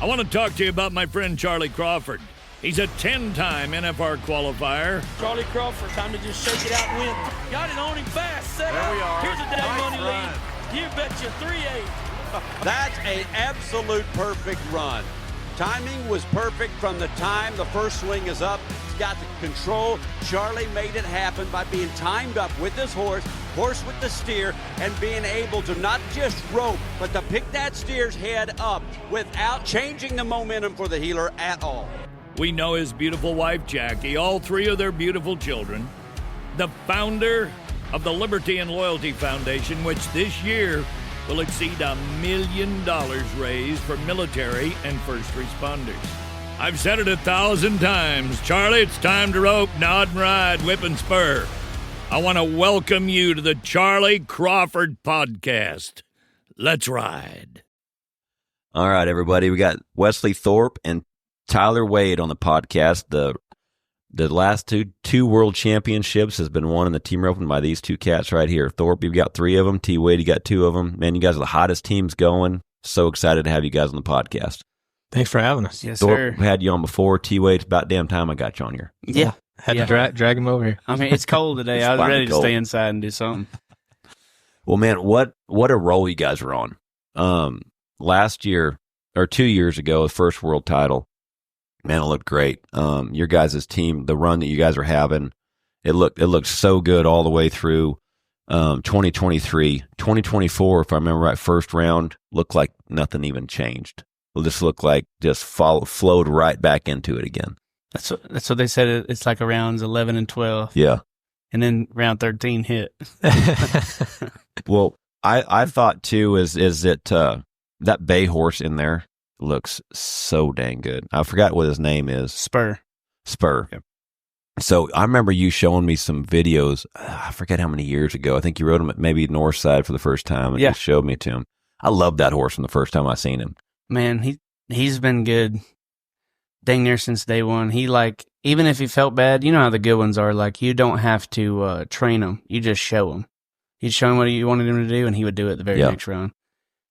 I want to talk to you about my friend Charlie Crawford. He's a 10-time NFR qualifier. Charlie Crawford, time to just shake it out and win. Got it on him fast, set there up. We are. Here's a dead nice money run. lead. You betcha 3-8. That's an absolute perfect run. Timing was perfect from the time the first swing is up. He's got the control. Charlie made it happen by being timed up with his horse with the steer, and being able to not just rope, but to pick that steer's head up without changing the momentum for the heeler at all. We know his beautiful wife, Jackie, all three of their beautiful children, the founder of the Liberty and Loyalty Foundation, which this year will exceed $1 million raised for military and first responders. I've said it 1,000 times. Charlie, it's time to rope, nod and ride, whip and spur. I want to welcome you to the Charlie Crawford podcast. Let's ride. All right, everybody. We got Wesley Thorp and Tyler Wade on the podcast. The last two world championships has been won in the team roping by these two cats right here. Thorpe, you've got 3 of them. T. Wade, you got 2 of them. Man, you guys are the hottest teams going. So excited to have you guys on the podcast. Thanks for having us. Yes, Thorpe, sir. had you on before. T. Wade, it's about damn time I got you on here. Yeah. Had to drag him over here. I mean, it's cold today. I was ready to stay inside and do something. Well, man, what a roll you guys were on. Last year, or 2 years ago, the first world title, man, it looked great. Your guys' team, the run that you guys were having, it looked so good all the way through 2023. 2024, if I remember right, first round, looked like nothing even changed. It just looked like flowed right back into it again. That's what they said. It's like rounds 11 and 12. Yeah. And then round 13 hit. Well, I thought too is that that bay horse in there looks so dang good. I forgot what his name is. Spur. Yep. So I remember you showing me some videos. I forget how many years ago. I think you rode him at maybe Northside for the first time, and you showed me to him. I loved that horse from the first time I seen him. Man, he's been good dang near since day one. He even if he felt bad, you know how the good ones are. Like, you don't have to train him. You just show him. You'd show him what you wanted him to do, and he would do it the very next round.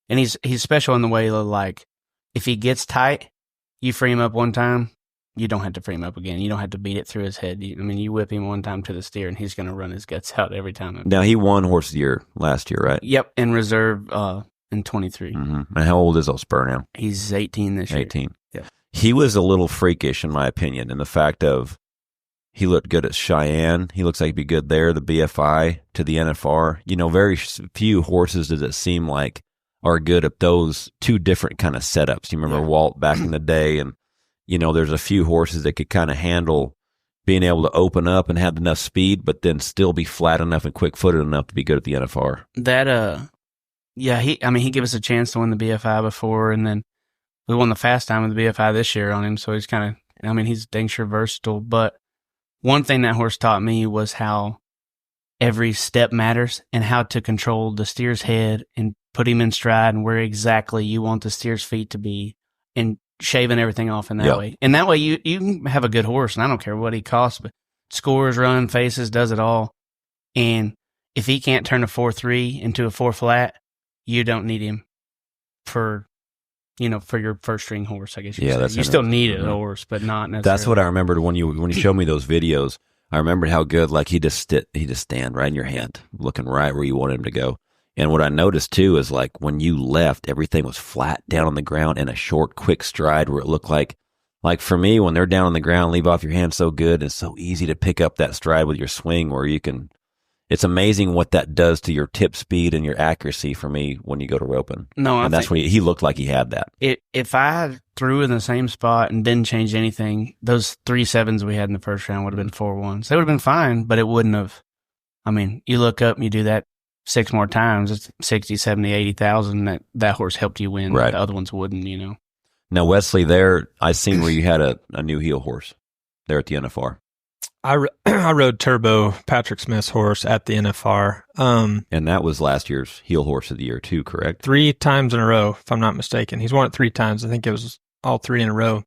And he's special in the way that, like, if he gets tight, you free him up one time, you don't have to free him up again. You don't have to beat it through his head. You whip him one time to the steer, and he's going to run his guts out every time. Now, he won Horse of the Year last year, right? Yep, in reserve in 23. Mm-hmm. And how old is old Spur now? He's 18 this year. 18. Yeah. He was a little freakish, in my opinion, in the fact of he looked good at Cheyenne. He looks like he'd be good there, the BFI to the NFR. Very few horses does it seem like are good at those two different kind of setups. You remember Walt back in the day, and there's a few horses that could kind of handle being able to open up and have enough speed, but then still be flat enough and quick-footed enough to be good at the NFR. He gave us a chance to win the BFI before, and then we won the fast time of the BFI this year on him. So he's kind of, he's dang sure versatile. But one thing that horse taught me was how every step matters and how to control the steer's head and put him in stride and where exactly you want the steer's feet to be, and shaving everything off in that way. And that way you can have a good horse, and I don't care what he costs, but scores, run, faces, does it all. And if he can't turn a 4-3 into a 4-flat, you don't need him for your first string horse, I guess you say. You still need a horse, but not necessarily. That's what I remembered when you showed me those videos. I remembered how good, like, he just stand right in your hand, looking right where you wanted him to go. And what I noticed too is, like, when you left, everything was flat down on the ground in a short, quick stride where it looked like for me, when they're down on the ground, leave off your hand so good, it's so easy to pick up that stride with your swing where you can. It's amazing what that does to your tip speed and your accuracy for me when you go to roping. No, that's when he looked like he had that. If I threw in the same spot and didn't change anything, those 3 7s we had in the first round would have been 4 1s. They would have been fine, but it wouldn't have. You look up and you do that 6 more times, it's 60, 70, 80,000 that horse helped you win. Right. The other ones wouldn't, Now, Wesley, there, I seen where you had a new heel horse there at the NFR. I rode Turbo, Patrick Smith's horse, at the NFR. And that was last year's heel horse of the year too, correct? 3 times in a row, if I'm not mistaken. He's won it 3 times. I think it was all 3 in a row.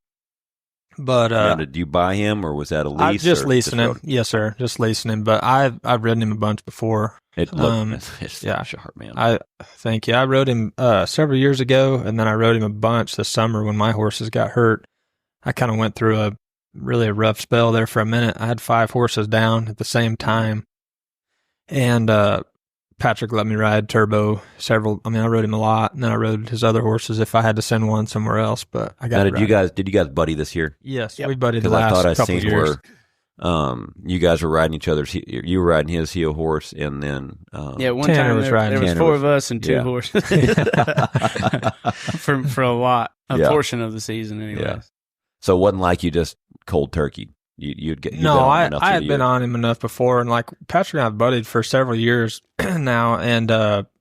But Now, did you buy him, or was that a lease? just or leasing him. rode? Yes, sir. Just leasing him. But I've ridden him a bunch before. It looked, it's yeah. sharp, man. I thank you. I rode him several years ago, and then I rode him a bunch this summer when my horses got hurt. I kind of went through a rough spell there for a minute. I had 5 horses down at the same time, and Patrick let me ride Turbo several. I mean, I rode him a lot, and then I rode his other horses if I had to send one somewhere else. But I got. Now, did you guys buddy this year? Yes, we buddied the Because I last thought I couple seen years. where you guys were riding each other's. You were riding his heel horse, and then Yeah, one Tanner time was riding. there was Tanner 4 was- of us and 2 yeah. horses for a Yeah. portion of the season, anyways. Yeah. So it wasn't like you just cold turkey. You'd get No, I had been on. on him enough before, and like Patrick and I have buddied for several years now, and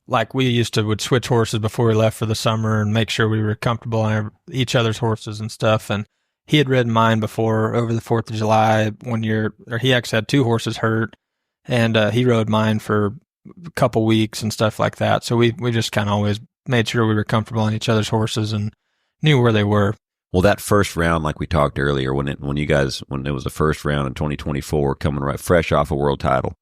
like we would switch horses before we left for the summer and make sure we were comfortable on each other's horses and stuff. And he had ridden mine before over the 4th of July one year, or he actually had 2 horses hurt, and he rode mine for a couple weeks and stuff like that. So we just kind of always made sure we were comfortable on each other's horses and knew where they were. Well, that first round, like we talked earlier, when it was the first round in 2024, coming right fresh off a world title,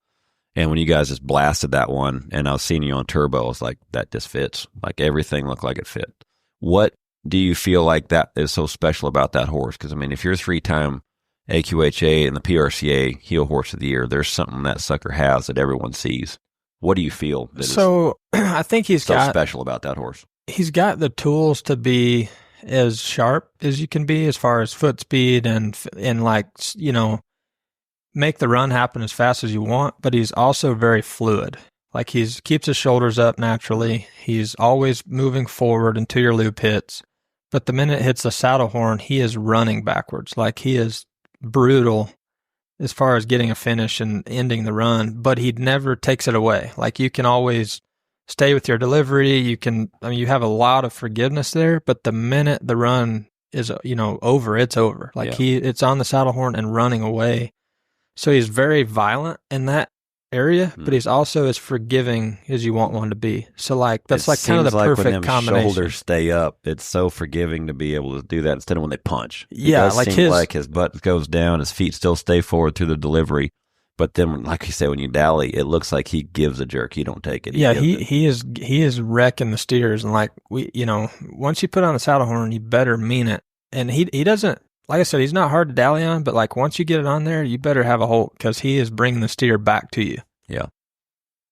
and when you guys just blasted that one, and I was seeing you on Turbo, I was like, that just fits. Like everything looked like it fit. What do you feel like that is so special about that horse? Because I mean, if you're a 3-time AQHA and the PRCA heel horse of the year, there's something that sucker has that everyone sees. What do you feel that So I think he's is so got special about that horse? He's got the tools to be as sharp as you can be as far as foot speed and like, you know, make the run happen as fast as you want, but he's also very fluid. Like keeps his shoulders up naturally. He's always moving forward until your loop hits. But the minute it hits the saddle horn, he is running backwards. Like he is brutal as far as getting a finish and ending the run, but he never takes it away. Like you can always stay with your delivery. You have a lot of forgiveness there, but the minute the run is, over, it's over. Like it's on the saddle horn and running away. So he's very violent in that area, but he's also as forgiving as you want one to be. So like, that's like kind of the perfect when combination. Shoulders stay up. It's so forgiving to be able to do that instead of when they punch. Yeah, it does like seem like his butt goes down, his feet still stay forward through the delivery. But then, like you said, when you dally, it looks like he gives a jerk. You don't take it. He is wrecking the steers, and like once you put on the saddle horn, you better mean it. And he doesn't, like I said, he's not hard to dally on, but like once you get it on there, you better have a hold because he is bringing the steer back to you. Yeah,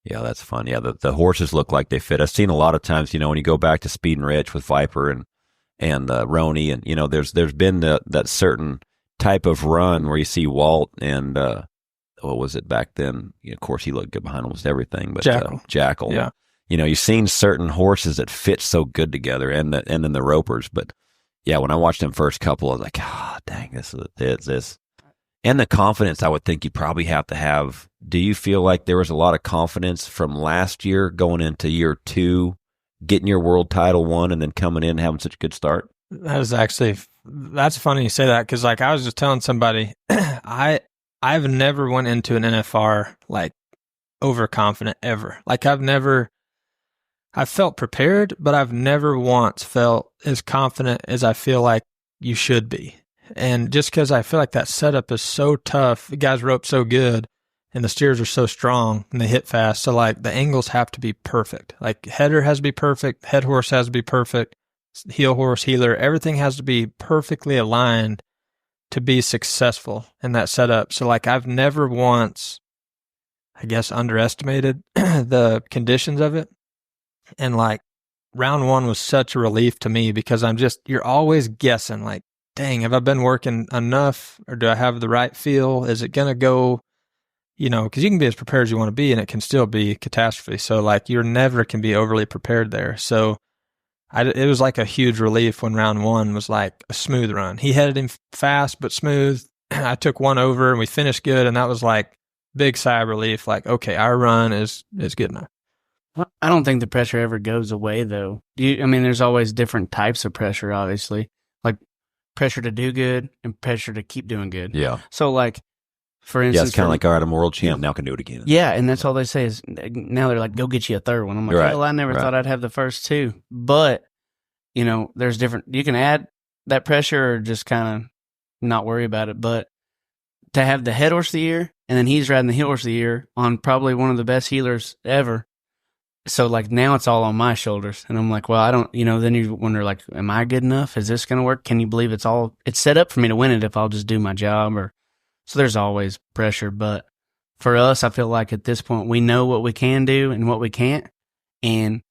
that's fun. Yeah, the horses look like they fit. I've seen a lot of times, when you go back to Speed and Rich with Viper and Roni, and there's been that certain type of run where you see Walt and. What was it back then? Of course, he looked good behind almost everything, but Jackal. Yeah. You've seen certain horses that fit so good together, and then the Ropers. But yeah, when I watched them first couple, I was like, dang, this is this. And the confidence I would think you probably have to have. Do you feel like there was a lot of confidence from last year going into year 2, getting your world title won, and then coming in and having such a good start? That's funny you say that because like I was just telling somebody, I've never went into an NFR like overconfident ever. Like I've felt prepared, but I've never once felt as confident as I feel like you should be. And just because I feel like that setup is so tough, the guys rope so good, and the steers are so strong and they hit fast. So like the angles have to be perfect. Like header has to be perfect, head horse has to be perfect, heel horse, heeler, everything has to be perfectly aligned to be successful in that setup. So like I've never once, I guess, underestimated the conditions of it. And like round 1 was such a relief to me because you're always guessing like, dang, have I been working enough or do I have the right feel? Is it going to go, because you can be as prepared as you want to be and it can still be catastrophe. So like you never can be overly prepared there. So it was like a huge relief when round 1 was like a smooth run. He headed him fast but smooth. I took one over and we finished good, and that was like big sigh of relief. Like, okay, our run is good enough. I don't think the pressure ever goes away, though. There's always different types of pressure, obviously. Like pressure to do good and pressure to keep doing good. Yeah. So like, for instance, it's kind of like, all right, I'm a world champ, now I can do it again. Yeah, and that's all they say is, now they're like, go get you a third one. I'm like, well, I never thought I'd have the first 2. But, there's different, you can add that pressure or just kind of not worry about it. But to have the head horse of the year, and then he's riding the heel horse of the year on probably one of the best healers ever. So, like, now it's all on my shoulders. And I'm like, well, I don't, then you wonder, like, am I good enough? Is this going to work? Can you believe it's set up for me to win it if I'll just do my job? So there's always pressure. But for us, I feel like at this point, we know what we can do and what we can't. And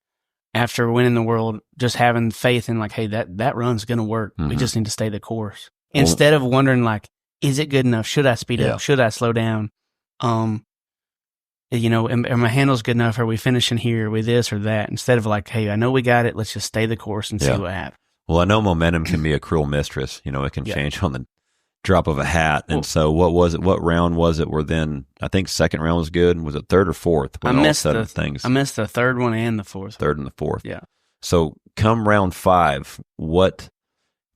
after winning the world, just having faith in, like, hey, that run's going to work. We just need to stay the course. Instead of wondering, like, is it good enough? Should I speed up? Should I slow down? Are my handles good enough? Are we finishing here with this or that? Instead of like, hey, I know we got it. Let's just stay the course and see what happens. Well, I know momentum can be a cruel mistress. It can change on the drop of a hat. And so what was it? What round was it where then, I think second round was good. Was it third or fourth? I missed the third one and the fourth. Third and the fourth. Yeah. So come round 5,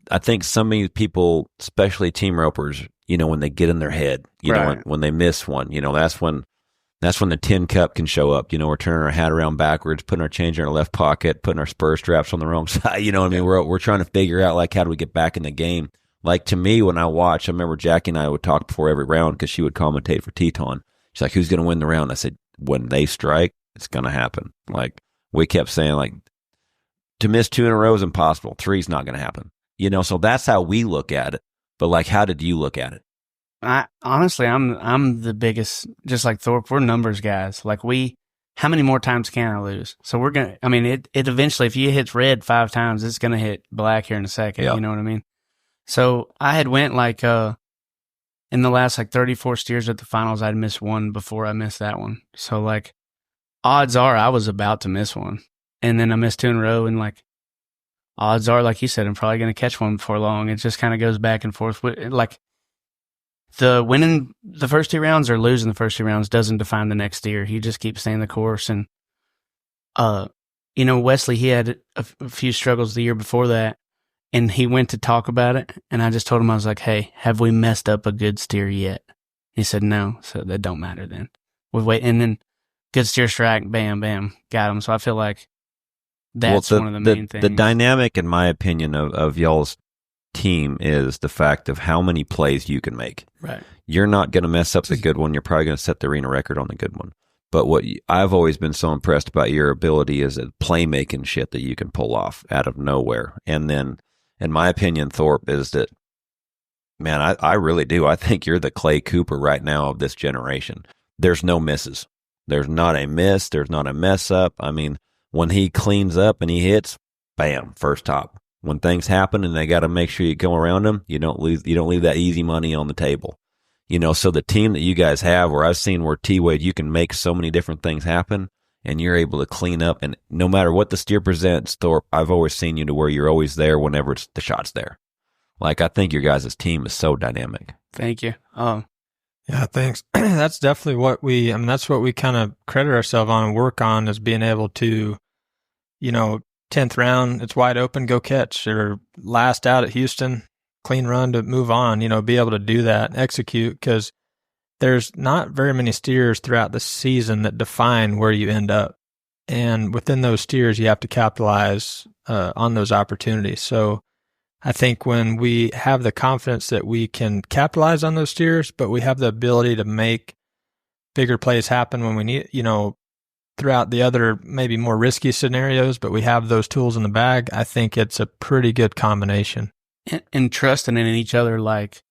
I think some of these people, especially team ropers, when they get in their head, when they miss one, that's when the tin cup can show up. We're turning our hat around backwards, putting our change in our left pocket, putting our spur straps on the wrong side. You know what I mean? We're trying to figure out, like, how do we get back in the game? Like, to me, when I watch, I remember Jackie and I would talk before every round because she would commentate for Teton. She's like, who's going to win the round? I said, when they strike, it's going to happen. Like, we kept saying, like, to miss 2 in a row is impossible. 3's not going to happen. So that's how we look at it. But, like, how did you look at it? Honestly, I'm the biggest, just like Thorp, we're numbers guys. Like, how many more times can I lose? So we're going to, it eventually, if you hit red 5 times, it's going to hit black here in a second. You know what I mean? So I had went like, in the last like 34 steers at the finals, I'd missed one before I missed that one. So, like, odds are I was about to miss one. And then I missed 2 in a row, and, like, odds are, like you said, I'm probably going to catch one before long. It just kind of goes back and forth. Like, the winning the first 2 rounds or losing the first 2 rounds doesn't define the next steer. You just keep staying the course. And, Wesley, he had a few struggles the year before that, and he went to talk about it. And I just told him, I was like, hey, have we messed up a good steer yet? He said, no. So that don't matter then. We wait. And then good steer strike, bam, bam, got him. So I feel like that's one of the main things. The dynamic, in my opinion, of y'all's team is the fact of how many plays you can make. Right. You're not going to mess up the good one. You're probably going to set the arena record on the good one. But what I've always been so impressed about your ability is that playmaking shit that you can pull off out of nowhere. And then, in my opinion, Thorp, is that, man, I really do. I think you're the Clay Cooper right now of this generation. There's no misses. There's not a miss. There's not a mess up. When he cleans up and he hits, bam, first top. When things happen and they got to make sure you go around them, you don't leave that easy money on the table. So the team that you guys have, where I've seen where T-Wade, you can make so many different things happen, and you're able to clean up. And no matter what the steer presents, Thorp, I've always seen you to where you're always there whenever the shot's there. Like, I think your guys' team is so dynamic. Thank you. Yeah, thanks. That's definitely what that's what we kind of credit ourselves on and work on, is being able to, 10th round, it's wide open, go catch, or last out at Houston, clean run to move on, be able to do that, execute, because there's not very many steers throughout the season that define where you end up. And within those steers, you have to capitalize on those opportunities. So I think when we have the confidence that we can capitalize on those steers, but we have the ability to make bigger plays happen when we need, throughout the other maybe more risky scenarios, but we have those tools in the bag, I think it's a pretty good combination. And trusting in each other, like,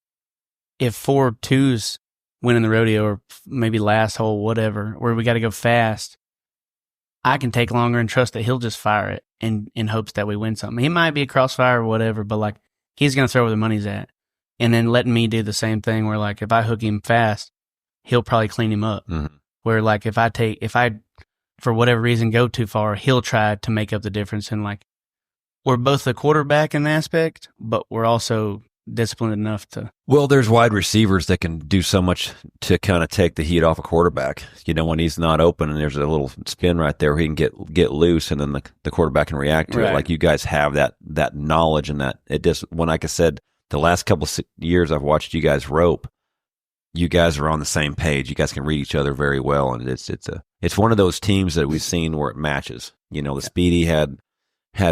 if 4 2s winning the rodeo, or maybe last hole, whatever, where we got to go fast, I can take longer and trust that he'll just fire it in hopes that we win something. He might be a crossfire or whatever, but, like, he's going to throw where the money's at. And then letting me do the same thing where, like, if I hook him fast, he'll probably clean him up. Mm-hmm. Where, like, if I for whatever reason go too far, he'll try to make up the difference. And, like, we're both the quarterback in the aspect, but we're also disciplined enough to. Well, there's wide receivers that can do so much to kind of take the heat off a quarterback. When he's not open and there's a little spin right there where he can get loose, and then the quarterback can react to it. Like, you guys have that knowledge, and that it just, when, like I said, the last couple of years I've watched you guys rope, you guys are on the same page. You guys can read each other very well, and it's one of those teams that we've seen where it matches. The Speedy had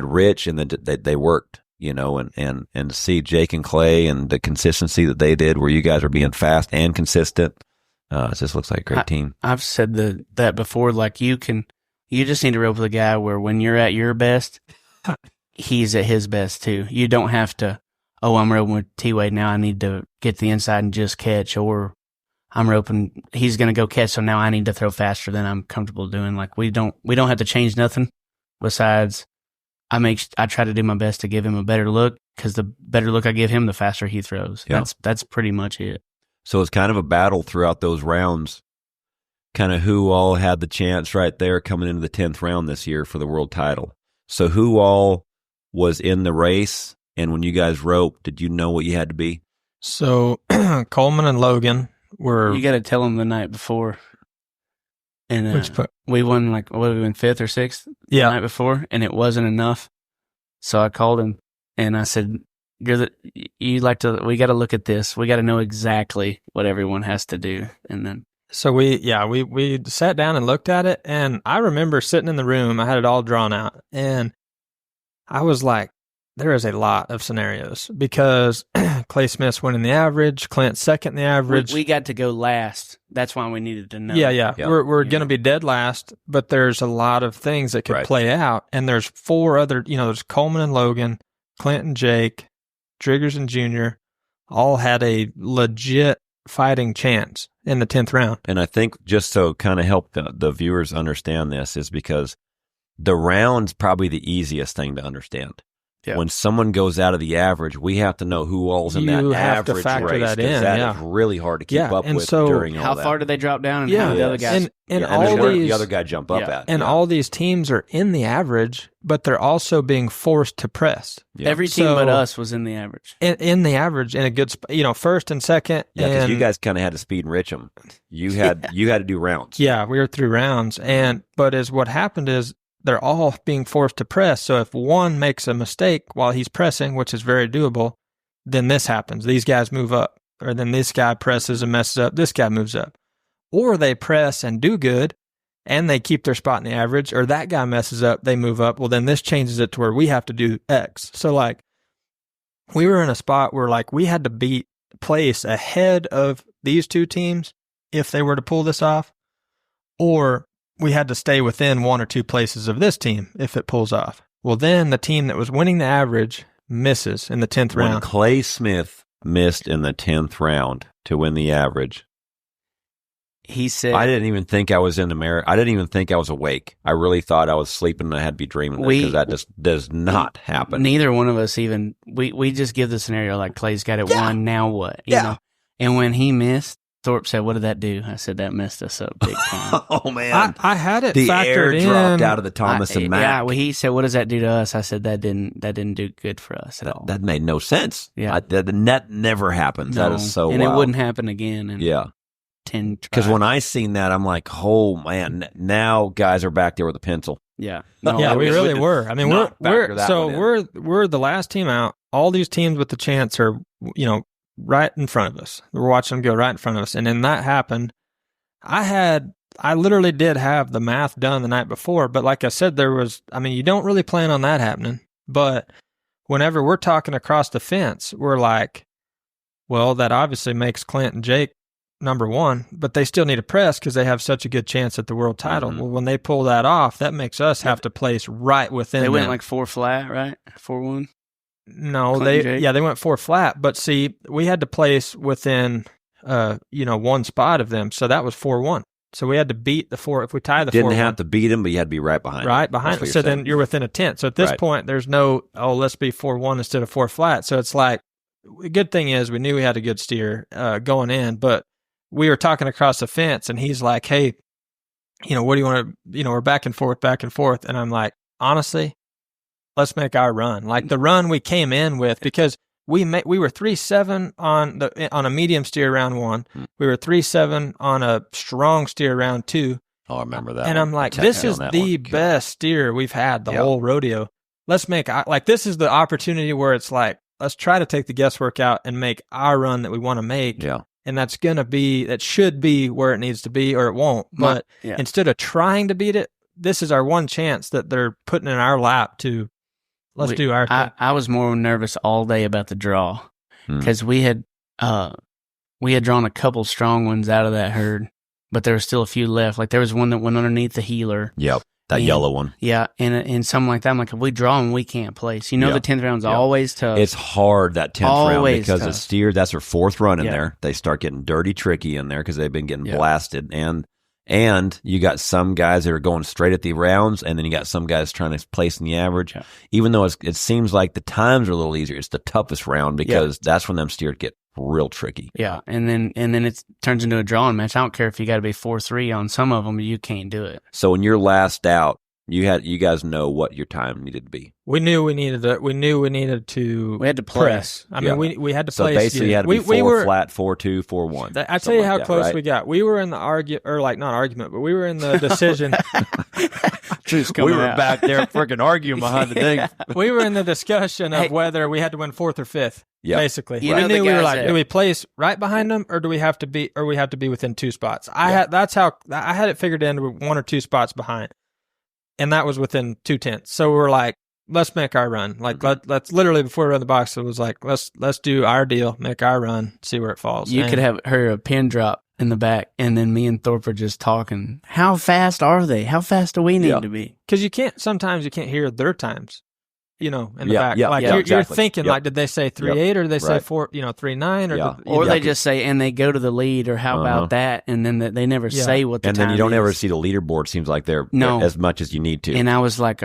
Rich, and then they worked. you know, and to see Jake and Clay and the consistency that they did, where you guys are being fast and consistent. It just looks like a great team. I've said that before. Like you just need to rope with a guy where when you're at your best, he's at his best too. You don't have to, I'm roping with T-Wade now, I need to get the inside and just catch, or I'm roping, he's going to go catch, so now I need to throw faster than I'm comfortable doing. Like we don't have to change nothing besides I try to do my best to give him a better look, because the better look I give him, the faster he throws. Yeah. That's pretty much it. So it's kind of a battle throughout those rounds, kind of who all had the chance right there coming into the 10th round this year for the world title. So who all was in the race, and when you guys roped, did you know what you had to be? So Coleman and Logan were... You got to tell them the night before. And we won, like, what did we win, 5th or 6th the night before, and it wasn't enough. So I called him, and I said, we got to look at this. We got to know exactly what everyone has to do. And then... So we sat down and looked at it, and I remember sitting in the room, I had it all drawn out, and I was like, there is a lot of scenarios, because Clay Smith's winning the average, Clint's second in the average. We got to go last. That's why we needed to know. Yeah. We're going to be dead last, but there's a lot of things that could play out, and there's 4 other, there's Coleman and Logan, Clint and Jake, Driggers and Junior, all had a legit fighting chance in the 10th round. And I think just to kind of help the viewers understand this is because the round's probably the easiest thing to understand. Yeah. When someone goes out of the average, we have to know who all's in that average race. You have to factor that in. That is really hard to keep up with during all that. How far do they drop down, and how do the other guys? And the other guy jump up at. And all these teams are in the average, but they're also being forced to press. Yeah. Every team but us was in the average. In the average, in a good spot, first and second. Yeah, because you guys kind of had to speed and rich them. You had to do rounds. Yeah, we were through rounds, but what happened is, they're all being forced to press. So if one makes a mistake while he's pressing, which is very doable, then this happens. These guys move up. Or then this guy presses and messes up. This guy moves up. Or they press and do good, and they keep their spot in the average. Or that guy messes up, they move up. Well, then this changes it to where we have to do X. So, we were in a spot where, we had to place ahead of these 2 teams if they were to pull this off. Or we had to stay within 1 or 2 places of this team if it pulls off. Well, then the team that was winning the average misses in the 10th round. When Clay Smith missed in the 10th round to win the average, he said, I didn't even think I was in America. I didn't even think I was awake. I really thought I was sleeping and I had to be dreaming, because that just does not happen. Neither one of us even, we just give the scenario like Clay's got it won, now what? You know? And when he missed, Thorp said, "What did that do?" I said, "That messed us up big time." Oh man, I had it. The factored air in. dropped out of the Thomas and Mack. Yeah, well, he said, "What does that do to us?" I said, "That didn't do good for us at all." That made no sense. Yeah, that never happens. No. That is so. And wild. It wouldn't happen again. Yeah. 10 because when I seen that, I'm like, oh man, now guys are back there with a pencil. Yeah, no, yeah, we really were. I mean, we're the last team out. All these teams with the chance are right in front of us. We're watching them go right in front of us. And then that happened. I literally did have the math done the night before, but like I said, you don't really plan on that happening. But whenever we're talking across the fence, we're like, well, that obviously makes Clint and Jake number 1, but they still need to press because they have such a good chance at the world title. Mm-hmm. Well, when they pull that off, that makes us have to place right within They went them. 4 flat, right? 4-1? No, they went 4 flat, but see, we had to place within 1 spot of them, so that was 4-1. So we had to beat the 4. If we tie the 4, didn't have to beat them, but you had to be right behind. Right behind. So then you're within a 10. So at this point, there's no let's be 4-1 instead of 4 flat. So it's like, the good thing is we knew we had a good steer going in, but we were talking across the fence, and he's like, "Hey, what do you want to? We're back and forth, and I'm like, honestly, let's make our run, like the run we came in with, because we were 3-7 on a medium steer round 1. We were 3-7 on a strong steer round 2. Oh, I remember that. And I'm like, this is the best steer we've had the whole rodeo. Let's make this is the opportunity where it's like, let's try to take the guesswork out and make our run that we want to make. Yeah. And that should be where it needs to be, or it won't. But instead of trying to beat it, this is our one chance that they're putting in our lap to Let's do our thing. I was more nervous all day about the draw because we had drawn a couple strong ones out of that herd, but there was still a few left. Like there was one that went underneath the healer. Yep. That yellow one. Yeah, and something like that. I'm like, if we draw them, we can't place. The 10th round's always tough. It's hard, that 10th round, because tough. the steer, that's their fourth run in there. They start getting dirty tricky in there because they've been getting blasted. And you got some guys that are going straight at the rounds, and then you got some guys trying to place in the average. Yeah. Even though it seems like the times are a little easier, it's the toughest round because that's when them steers get real tricky. Yeah, and then it turns into a drawing match. I don't care if you got to be 4-3 on some of them, you can't do it. So when you're last out, you guys know what your time needed to be. We knew we needed to. We had to press. I mean, we had to so place. So basically, you had to be 4 flat, 4-2, 4-1. I tell you how close we got. We were in the not argument, but we were in the decision. We were back there freaking arguing behind the thing. We were in the discussion of whether we had to win 4th or 5th. Yeah. Basically, we knew we were like, do we place right behind them, or do we have to be within 2 spots? I had it figured into 1 or 2 spots behind, and that was within 2/10. So we were like, let's make our run. Like let's literally before we run the box, it was like let's do our deal, make our run, see where it falls. You could have heard a pin drop in the back, and then me and Thorp are just talking. How fast are they? How fast do we need to be? Because sometimes you can't hear their times. In the back. Yeah, like you're thinking, like, did they say 3.8 or did they say 3.9 or they just say, and they go to the lead, or how about that? And then they never say what the time is. And then you don't ever see the leaderboard. Seems like they're as much as you need to. And I was like,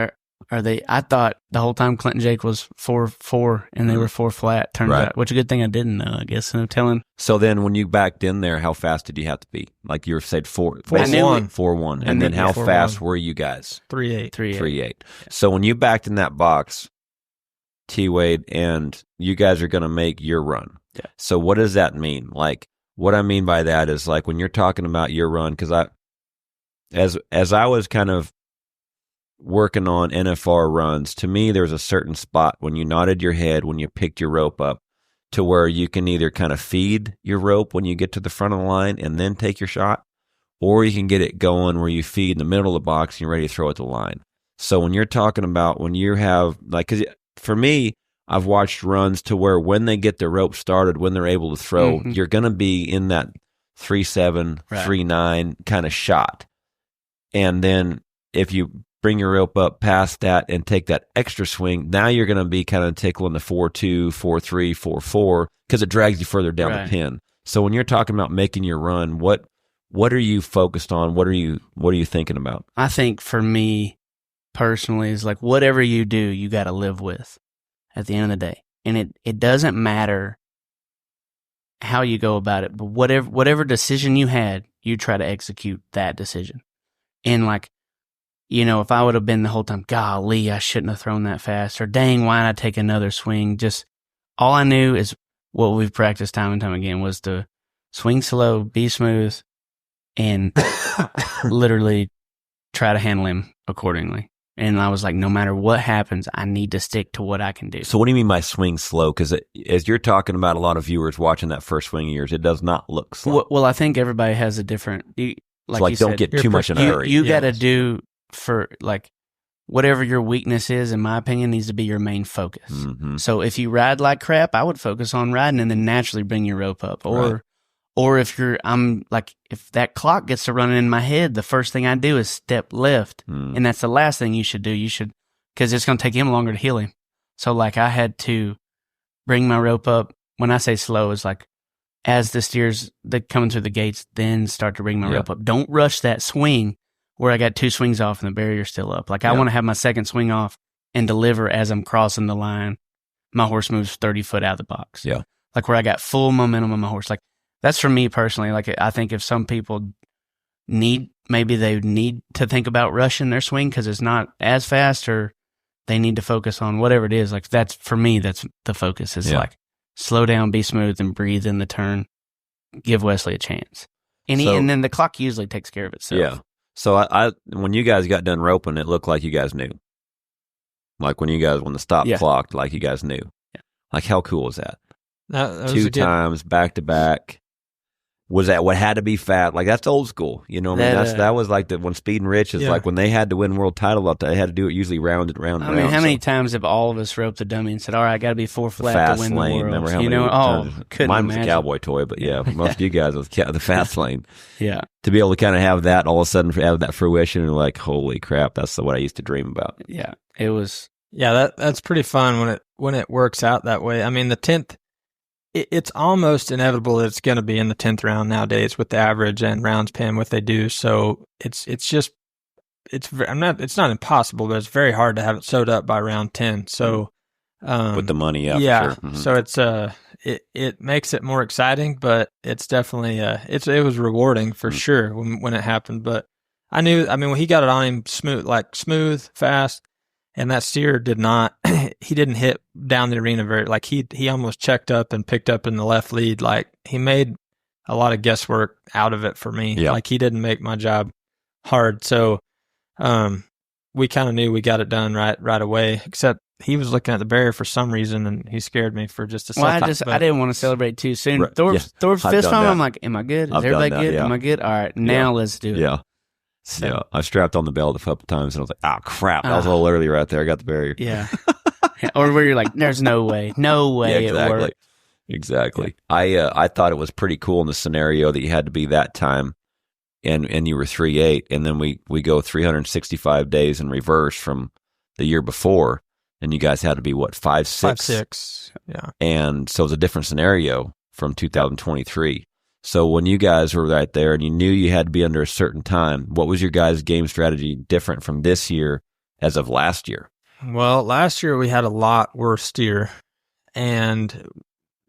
are they? I thought the whole time Clinton Jake was 4-4 and they were 4 flat. Turns out, which is a good thing I didn't know, I guess. I'm telling. So then, when you backed in there, how fast did you have to be? Like you said, 4-1, 4-1, and then how fast were you guys? 3.8. So when you backed in that box, T-Wade, and you guys are going to make your run. Yeah. So what does that mean? Like, what I mean by that is, like, when you're talking about your run, because as I was kind of working on NFR runs, to me, there was a certain spot when you nodded your head, when you picked your rope up, to where you can either kind of feed your rope when you get to the front of the line and then take your shot, or you can get it going where you feed in the middle of the box and you're ready to throw at the line. So when you're talking about when you have, like, because for me, I've watched runs to where when they get the rope started, when they're able to throw, you're going to be in that 3.7, 3.9 kind of shot. And then if you bring your rope up past that and take that extra swing, now you're going to be kind of tickling the 4.2, 4.3, 4.4 because it drags you further down the pin. So when you're talking about making your run, what are you focused on? What are you thinking about? I think for me personally is like whatever you do, you got to live with at the end of the day. And it doesn't matter how you go about it, but whatever decision you had, you try to execute that decision. And like, if I would have been the whole time, golly, I shouldn't have thrown that fast, or dang, why did I take another swing? Just all I knew is what we've practiced time and time again was to swing slow, be smooth, and literally try to handle him accordingly. And I was like, no matter what happens, I need to stick to what I can do. So what do you mean by swing slow? Because as you're talking about a lot of viewers watching that first swing of yours, it does not look slow. Well, I think everybody has a different, don't get too much in a hurry. You got to do for like whatever your weakness is, in my opinion, needs to be your main focus. Mm-hmm. So if you ride like crap, I would focus on riding and then naturally bring your rope up. Or if if that clock gets to running in my head, the first thing I do is step left. And that's the last thing you should do. Because it's going to take him longer to heal him. So like I had to bring my rope up. When I say slow, it's like as the steers that coming through the gates, then start to bring my rope up. Don't rush that swing where I got 2 swings off and the barrier's still up. Like I want to have my second swing off and deliver as I'm crossing the line. My horse moves 30 foot out of the box. Yeah. Like where I got full momentum on my horse. Like that's for me personally. Like I think if some people maybe they need to think about rushing their swing because it's not as fast, or they need to focus on whatever it is. Like that's for me, that's the focus is like slow down, be smooth, and breathe in the turn. Give Wesley a chance. And then the clock usually takes care of itself. Yeah. So I when you guys got done roping, it looked like you guys knew. Like when the stop clocked, like you guys knew. Yeah. Like how cool was that? That was 2 times back to back. was that what had to be fat? Like, that's old school. You know what I mean? That was like when Speed and Rich is like when they had to win world title, they had to do it usually round and round. I mean, how many times have all of us roped the dummy and said, all right, I got to be 4 flat to win the world? Remember how you many know, mine was a cowboy toy, but yeah, most of you guys was the fast lane. Yeah. To be able to kind of have that all of a sudden have that fruition and like, holy crap, that's what I used to dream about. Yeah. It was. Yeah, that's pretty fun when it works out that way. I mean, the 10th, it's almost inevitable that it's going to be in the 10th round nowadays with the average and rounds pen what they do. So it's not impossible, but it's very hard to have it sewed up by round 10. So with the money up. Yeah. Sure. Mm-hmm. So it's it makes it more exciting, but it's definitely it was rewarding for sure when it happened. But I mean when he got it on him smooth, fast. And that steer he didn't hit down the arena like he almost checked up and picked up in the left lead. Like he made a lot of guesswork out of it for me. Yeah. Like he didn't make my job hard. So, we kind of knew we got it done right away, except he was looking at the barrier for some reason and he scared me for just a second. Well, I didn't want to celebrate too soon. Right. Thorp's fist pump, I'm like, am I good? Is everybody good? Yeah. Am I good? All right, now let's do it. Yeah. So, yeah, I strapped on the belt a couple times and I was like, oh, crap. That was a little early right there. I got the barrier. Yeah. Or where you're like, there's no way it worked. Exactly. Yeah. I thought it was pretty cool in the scenario that you had to be that time and you were 3.8. And then we go 365 days in reverse from the year before. And you guys had to be, what, 5'6"? 5'6", yeah. And so it was a different scenario from 2023. So when you guys were right there and you knew you had to be under a certain time, what was your guys' game strategy different from this year as of last year? Well, last year we had a lot worse steer, and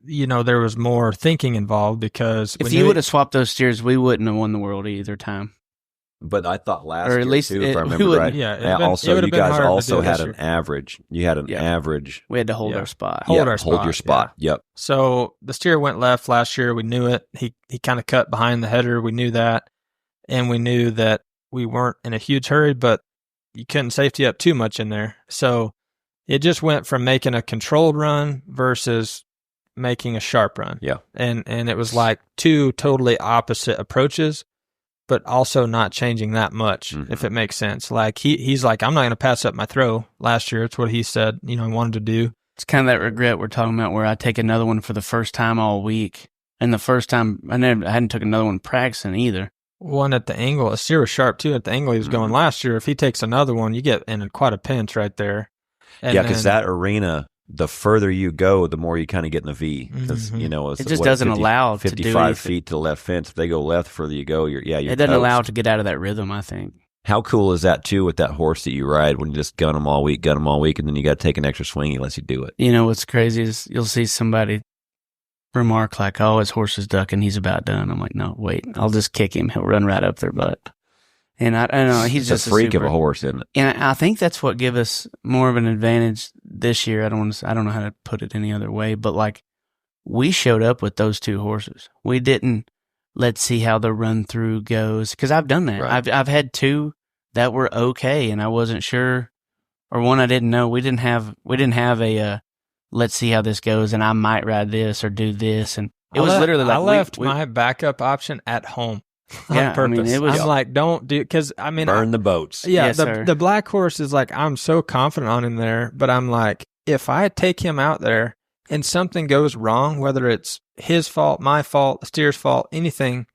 there was more thinking involved because if you would have swapped those steers, we wouldn't have won the world either time. But I thought last or at year least too, if I remember right. Yeah, you guys also had an average. You had an average. We had to hold our spot. Hold your spot. Yeah. Yep. So the steer went left last year. We knew it. He kind of cut behind the header. We knew that, and we knew that we weren't in a huge hurry, but you couldn't safety up too much in there. So it just went from making a controlled run versus making a sharp run. Yeah. And it was like two totally opposite approaches, but also not changing that much, if it makes sense. Like he's like, I'm not going to pass up my throw. Last year, it's what he said, he wanted to do. It's kind of that regret we're talking about where I take another one for the first time all week. And the first time, I hadn't took another one practicing either. One at the angle, a steer was sharp too at the angle he was going last year. If he takes another one, you get in quite a pinch right there. And because that arena, the further you go, the more you kind of get in the V. Because it just doesn't allow 55 feet to the left fence. If they go left, further you go, you're it doesn't allow it to get out of that rhythm, I think. How cool is that too with that horse that you ride when you just gun them all week, and then you got to take an extra swing unless you do it. What's crazy is you'll see somebody remark like, "Oh, his horse is ducking, he's about done." I'm like, "No, wait, I'll just kick him. He'll run right up their butt." And I don't know, he's just a freak of a horse, isn't it? And I think that's what give us more of an advantage this year. I don't know how to put it any other way, but like we showed up with those two horses. We didn't let's see how the run through goes, because I've done that. Right. I've had two that were okay, and I wasn't sure, or one I didn't know. We didn't have a let's see how this goes, and I might ride this or do this, and it was literally like I left my backup option at home. Yeah, on purpose. I mean, it was. I'm like, don't do, because I mean, burn the boats. Yeah, yes, the black horse is like, I'm so confident on him there, but I'm like, if I take him out there and something goes wrong, whether it's his fault, my fault, the steer's fault, anything,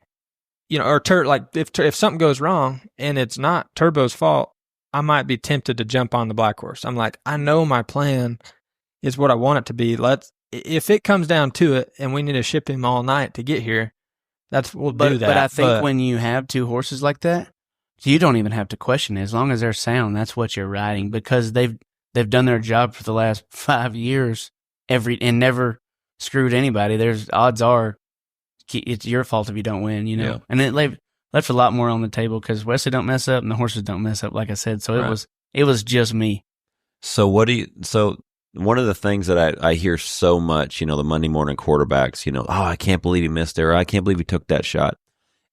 or if something goes wrong and it's not Turbo's fault, I might be tempted to jump on the black horse. I'm like, I know my plan is what I want it to be. If it comes down to it and we need to ship him all night to get here, we'll do that. But I think when you have two horses like that, you don't even have to question it. As long as they're sound, that's what you're riding, because they've done their job for the last 5 years and never screwed anybody. There's odds are it's your fault if you don't win, Yeah. And it left a lot more on the table because Wesley don't mess up and the horses don't mess up, like I said. So it was just me. So one of the things that I hear so much, the Monday morning quarterbacks, oh, I can't believe he missed there. I can't believe he took that shot.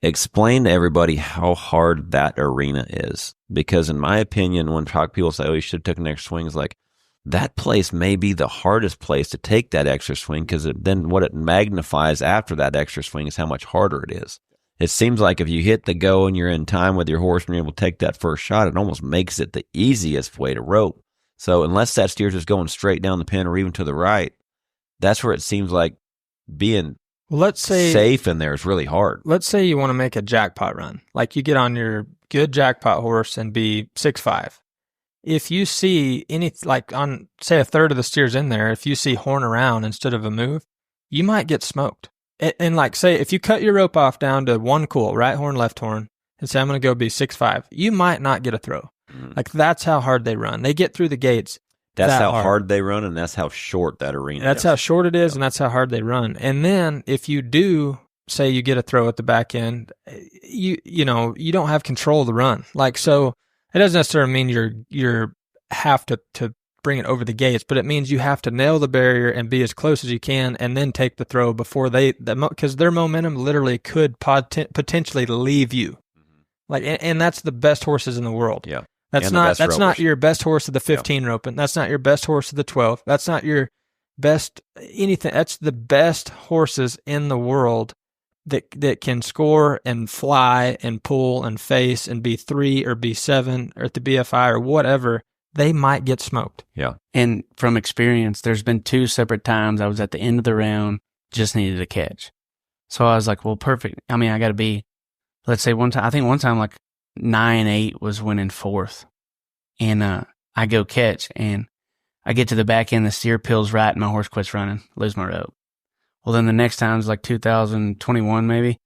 Explain to everybody how hard that arena is. Because in my opinion, when people say, oh, you should have taken an extra swing, it's like, that place may be the hardest place to take that extra swing, because then what it magnifies after that extra swing is how much harder it is. It seems like if you hit the go and you're in time with your horse and you're able to take that first shot, it almost makes it the easiest way to rope. So unless that steer's just going straight down the pin or even to the right, that's where it seems like being safe in there is really hard. Let's say you want to make a jackpot run. Like you get on your good jackpot horse and be 6'5". If you see like on, say, a third of the steers in there, if you see horn around instead of a move, you might get smoked. And like, say, if you cut your rope off down to one cool, right horn, left horn, and say, I'm going to go be 6'5", you might not get a throw. Like, that's how hard they run. They get through the gates. That's how hard they run, and that's how short that arena is. That's how short it is, and that's how hard they run. And then if you do, say you get a throw at the back end, you don't have control of the run. Like, so it doesn't necessarily mean you're have to bring it over the gates, but it means you have to nail the barrier and be as close as you can, and then take the throw before because their momentum literally could potentially leave you. Like, and that's the best horses in the world. Yeah. That's not your best horse of the 15 roping. That's not your best horse of the 12. That's not your best anything. That's the best horses in the world that can score and fly and pull and face and be 3 or be 7 or at the BFI or whatever. They might get smoked. Yeah. And from experience, there's been 2 separate times I was at the end of the round, just needed a catch. So I was like, well, perfect. I mean, I got to be, let's say one time like 9-8 was winning 4th. And I go catch, and I get to the back end, the steer peels right, and my horse quits running, lose my rope. Well, then the next time was like 2021 maybe,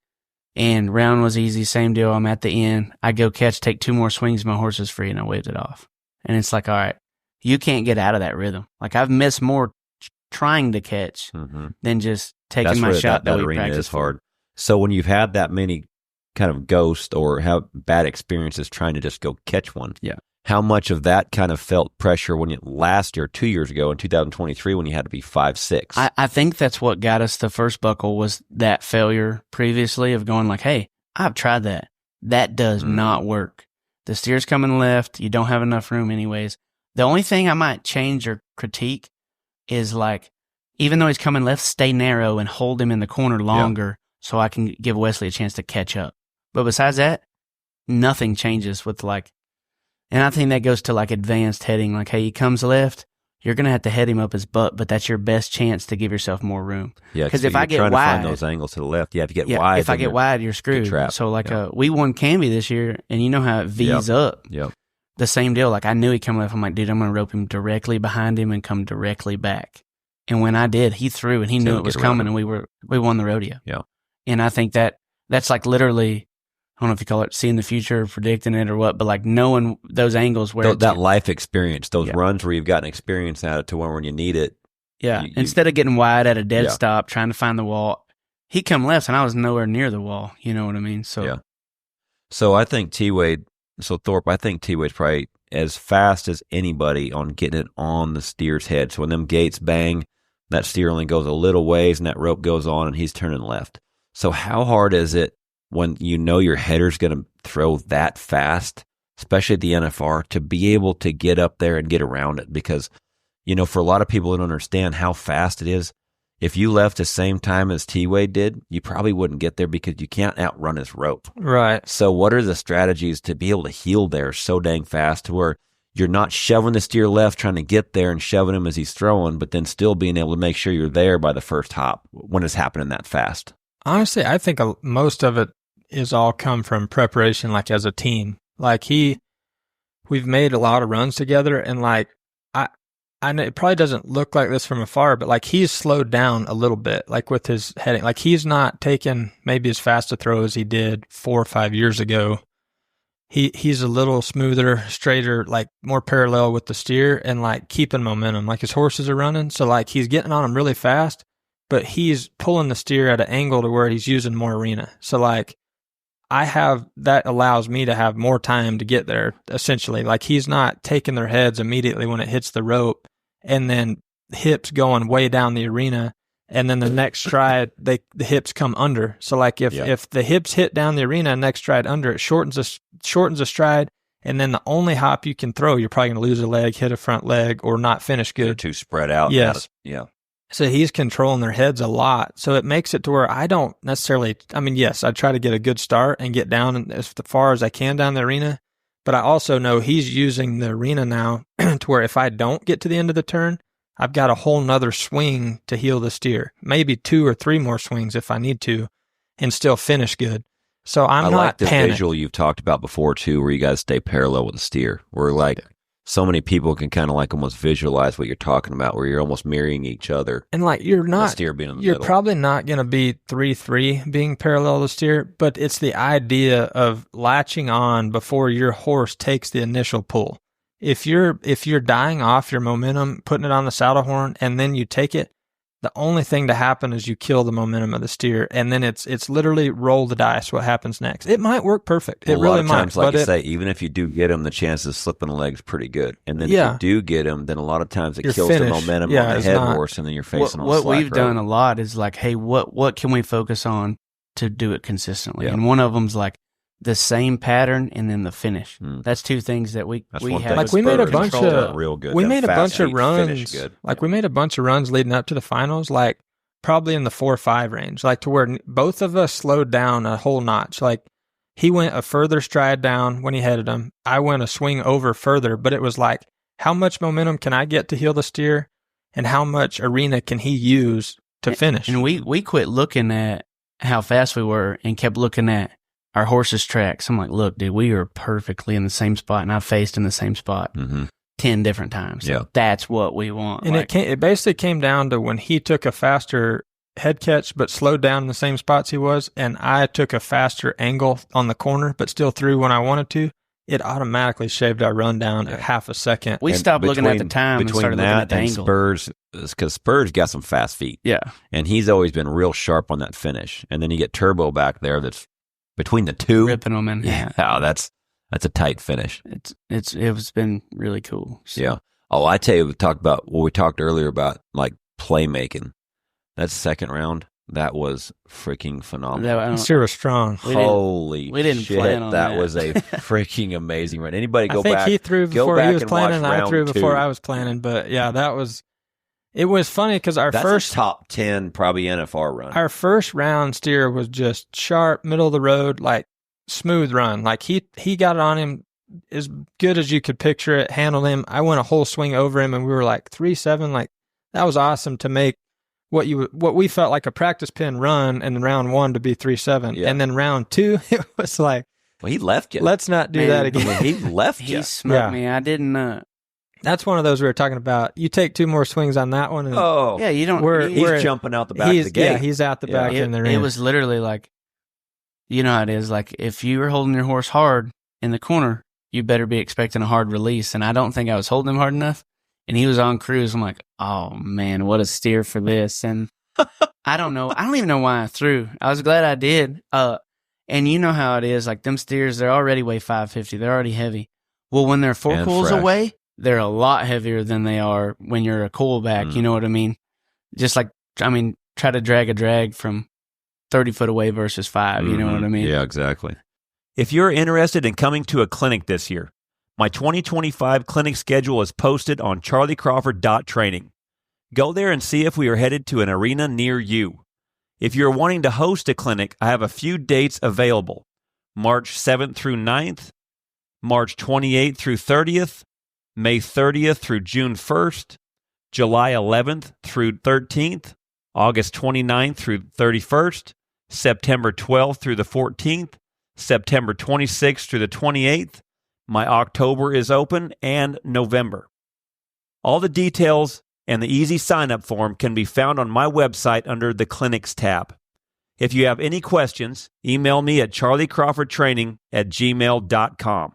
and round was easy, same deal. I'm at the end. I go catch, take 2 more swings, my horse is free, and I waved it off. And it's like, all right, you can't get out of that rhythm. Like, I've missed more trying to catch than just taking my shot that we arena practiced is hard. So when you've had that many kind of ghost or have bad experiences trying to just go catch one, how much of that kind of felt pressure when you last year, 2 years ago in 2023, when you had to be 5'6"? I think that's what got us the first buckle, was that failure previously of going like, hey, I've tried that. That does not work. The steer's coming left. You don't have enough room anyways. The only thing I might change or critique is, like, even though he's coming left, stay narrow and hold him in the corner longer so I can give Wesley a chance to catch up. But besides that, nothing changes with, like, and I think that goes to, like, advanced heading. Like, hey, he comes left, you're going to have to head him up his butt, but that's your best chance to give yourself more room. Yeah, because if I get wide, to find those angles to the left, you have to get wide. If I get wide, you're screwed. So, like, we won Canby this year, and you know how it V's up. Yep. The same deal. Like, I knew he come left. I'm like, dude, I'm going to rope him directly behind him and come directly back. And when I did, he threw, and he knew it was coming, and we won the rodeo. Yeah. And I think that's like literally, I don't know if you call it seeing the future or predicting it or what, but like knowing those angles where that life experience, those runs where you've gotten experience at it to where when you need it. Yeah. Instead of getting wide at a dead stop, trying to find the wall, he come left and I was nowhere near the wall. You know what I mean? So, So I think Thorp, I think T-Wade's probably as fast as anybody on getting it on the steer's head. So when them gates bang, that steer only goes a little ways and that rope goes on and he's turning left. So how hard is it when you know your header's going to throw that fast, especially at the NFR, to be able to get up there and get around it? Because, for a lot of people who don't understand how fast it is, if you left the same time as T-Wade did, you probably wouldn't get there because you can't outrun his rope. Right. So what are the strategies to be able to heel there so dang fast to where you're not shoving the steer left, trying to get there and shoving him as he's throwing, but then still being able to make sure you're there by the first hop when it's happening that fast? Honestly, I think most of it is all come from preparation, like as a team. Like we've made a lot of runs together, and like I know it probably doesn't look like this from afar, but like he's slowed down a little bit, like with his heading. Like he's not taking maybe as fast a throw as he did 4 or 5 years ago. He's a little smoother, straighter, like more parallel with the steer and like keeping momentum. Like his horses are running, so like he's getting on them really fast, but he's pulling the steer at an angle to where he's using more arena. So like that allows me to have more time to get there, essentially. Like he's not taking their heads immediately when it hits the rope and then hips going way down the arena. And then the next stride, the hips come under. So like if the hips hit down the arena, next stride under, it shortens a stride And then the only hop you can throw, you're probably going to lose a leg, hit a front leg, or not finish good. They're too spread out. Yes. Yeah. So he's controlling their heads a lot. So it makes it to where I don't necessarily, I mean, yes, I try to get a good start and get down as far as I can down the arena. But I also know he's using the arena now to where if I don't get to the end of the turn, I've got a whole nother swing to heel the steer. Maybe 2 or 3 more swings if I need to and still finish good. So I like the panicked. visual you've talked about before too, where you guys stay parallel with the steer. Where like so many people can kind of like almost visualize what you're talking about, where you're almost mirroring each other. And like you're not, the steer being in the you're middle. probably not going to be 3-3 being parallel to the steer, but it's the idea of latching on before your horse takes the initial pull. If you're dying off your momentum, putting it on the saddle horn, and then you take it, the only thing to happen is you kill the momentum of the steer, and then it's literally roll the dice. What happens next? It might work perfect. It a really lot of times, might. like but you say, even if you do get them, the chances of slipping the leg's pretty good. And then if you do get them, then a lot of times it You're kills finished. the momentum Yeah, on the it's head not- horse, and then you're facing on a What slack we've done road. a lot is like, hey, what can we focus on to do it consistently? Yeah. And one of them's like the same pattern and then the finish. Mm. That's two things that we That's one have. thing. Like we made a Spurs bunch controlled of that real good. we That made a fast bunch of feet runs. finish good. Like we made a bunch of runs leading up to the finals. Like probably in the 4-5 range, like to where both of us slowed down a whole notch. Like he went a further stride down when he headed him. I went a swing over further, but it was like, how much momentum can I get to heel the steer, and how much arena can he use to finish? And we quit looking at how fast we were and kept looking at our horse's tracks. I'm like, look, dude, we are perfectly in the same spot, and I've faced in the same spot 10 different times. Yeah. That's what we want. And Like, it basically came down to when he took a faster head catch but slowed down in the same spots he was, and I took a faster angle on the corner but still threw when I wanted to, it automatically shaved our run down at half a second. we And stopped looking at the time and between started looking that at the and angle. Spurs, because Spurs got some fast feet. Yeah. And he's always been real sharp on that finish. And then you get Turbo back there that's between the two. Ripping them in half. Yeah, that's a tight finish. It's been really cool. So. Yeah. Oh, I tell you, we talked earlier about like playmaking. That second round, that was freaking phenomenal. That- Steer was strong. Holy we didn't shit, plan on that. was a freaking amazing run. Anybody go I think back? he threw go before back he was and watch planning. I round threw before 2. I was planning. But yeah, it was funny because That's a top 10 probably NFR run. our first round steer was just sharp, middle of the road, like smooth run. Like he got it on him as good as you could picture it, handled him. I went a whole swing over him, and we were like 3-7. Like that was awesome to make what we felt like a practice pin run in round 1 to be 3-7. Yeah. And then round 2, it was like, Well, he left you. let's not do Man, that I again. mean, he left He you. smoked Yeah. me. I didn't. That's one of those we were talking about. You take 2 more swings on that one, and Oh, Yeah, you don't. We're- he's we're- jumping out the back of the gate. yeah, he's out the back in the ring. It was literally like, you know how it is. Like if you were holding your horse hard in the corner, you better be expecting a hard release. And I don't think I was holding him hard enough. And he was on cruise. I'm like, oh man, what a steer for this. And I don't know. I don't even know why I threw. I was glad I did. And you know how it is. Like them steers, they're already weigh 550. They're already heavy. Well, when they're 4 And pulls fresh. away, they're a lot heavier than they are when you're a cool back. You know what I mean? Just like, try to drag a drag from 30 foot away versus 5. You know what I mean? Yeah, exactly. If you're interested in coming to a clinic this year, my 2025 clinic schedule is posted on charlycrawford.training. Go there and see if we are headed to an arena near you. If you're wanting to host a clinic, I have a few dates available. March 7th through 9th, March 28th through 30th, May 30th through June 1st, July 11th through 13th, August 29th through 31st, September 12th through the 14th, September 26th through the 28th. My October is open, and November. All the details and the easy sign-up form can be found on my website under the Clinics tab. If you have any questions, email me at charlycrawfordtraining@gmail.com.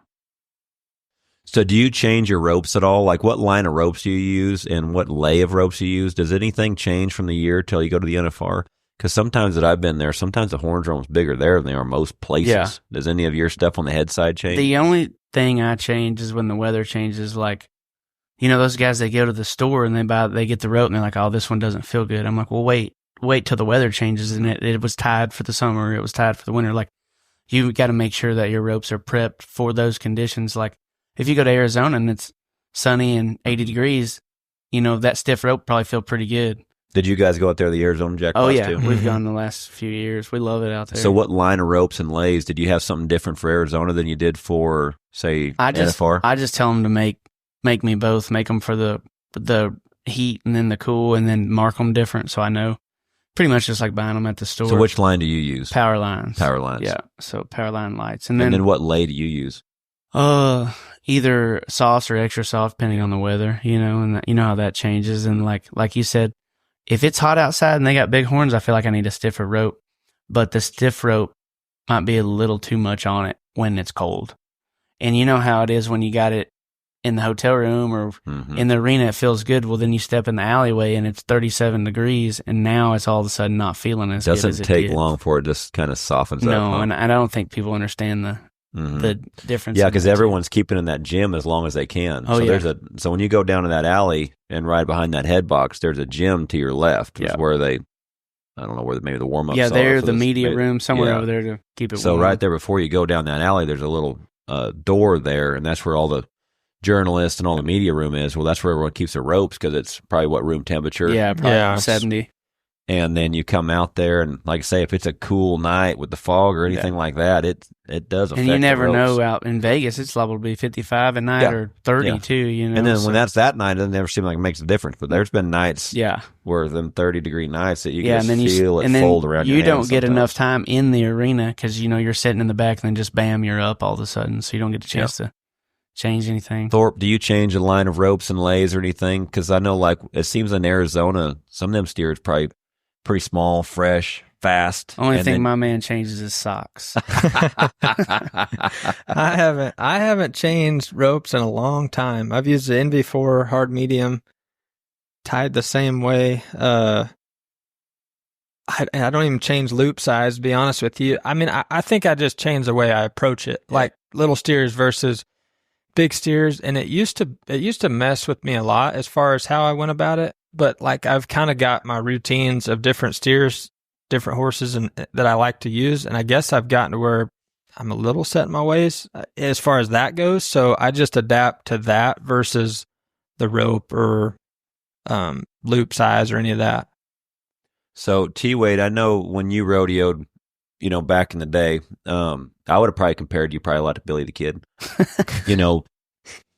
So do you change your ropes at all? Like what line of ropes do you use and what lay of ropes you use? Does anything change from the year till you go to the NFR? Because sometimes that I've been there, sometimes the horns are almost bigger there than they are most places. Yeah. Does any of your stuff on the head side change? The only thing I change is when the weather changes. Like, you know, those guys, they go to the store and they get the rope and they're like, oh, this one doesn't feel good. I'm like, well, wait till the weather changes. And it was tied for the summer. It was tied for the winter. Like, you got to make sure that your ropes are prepped for those conditions. Like if you go to Arizona and it's sunny and 80 degrees, that stiff rope probably feel pretty good. Did you guys go out there the Arizona jackpots Oh yeah, too? we've gone the last few years. We love it out there. So what line of ropes and lays, did you have something different for Arizona than you did for, say, NFR? I just tell them to make me both, make them for the heat and then the cool, and then mark them different so I know. Pretty much just like buying them at the store. So which line do you use? Power lines. Power lines. Yeah, so power line lights. And then what lay do you use? Either soft or extra soft, depending on the weather, and you know how that changes. And like you said, if it's hot outside and they got big horns, I feel like I need a stiffer rope. But the stiff rope might be a little too much on it when it's cold. And you know how it is when you got it in the hotel room or in the arena, it feels good. Well, then you step in the alleyway and it's 37 degrees, and now it's all of a sudden not feeling as good as it doesn't take did. long for it just kind of softens up. No, huh? and I don't think people understand the difference. Yeah, in because that, everyone's keeping in that gym as long as they can. Oh, so yeah. So when you go down to that alley and right behind that head box, there's a gym to your left. Yeah. Where I don't know where maybe the warm ups. Yeah, are they're for the this- media room somewhere yeah. over there to keep it So warm. right there before you go down that alley, there's a little door there, and that's where all the journalists and all the media room is. Well, that's where everyone keeps their ropes because it's probably what room temperature. Yeah, probably Yeah. 70. And then you come out there, and like I say, if it's a cool night with the fog or anything like that, it does affect And you never the ropes. know out in Vegas, it's liable to be 55 at night Yeah. or 30 Yeah. too, And then so- when that's that night, it never seems like it makes a difference. But there's been nights yeah. where them 30-degree nights that you Yeah, can and then just feel it fold around your you hand don't get sometimes. enough time in the arena because, you're sitting in the back and then just bam, you're up all of a sudden. So you don't get a chance to change anything. Thorpe, do you change a line of ropes and lays or anything? Because I know, like, it seems in Arizona, some of them steers probably pretty small, fresh, fast. Only and thing then- my man changes is socks. I haven't changed ropes in a long time. I've used the NV4 hard medium, tied the same way. I don't even change loop size, to be honest with you. I mean, I think I just changed the way I approach it, like little steers versus big steers. And it used to mess with me a lot as far as how I went about it. But like I've kind of got my routines of different steers, different horses, and that I like to use. And I guess I've gotten to where I'm a little set in my ways as far as that goes. So I just adapt to that versus the rope or loop size or any of that. So, T-Wade, I know when you rodeoed, back in the day, I would have probably compared you probably a lot to Billy the Kid.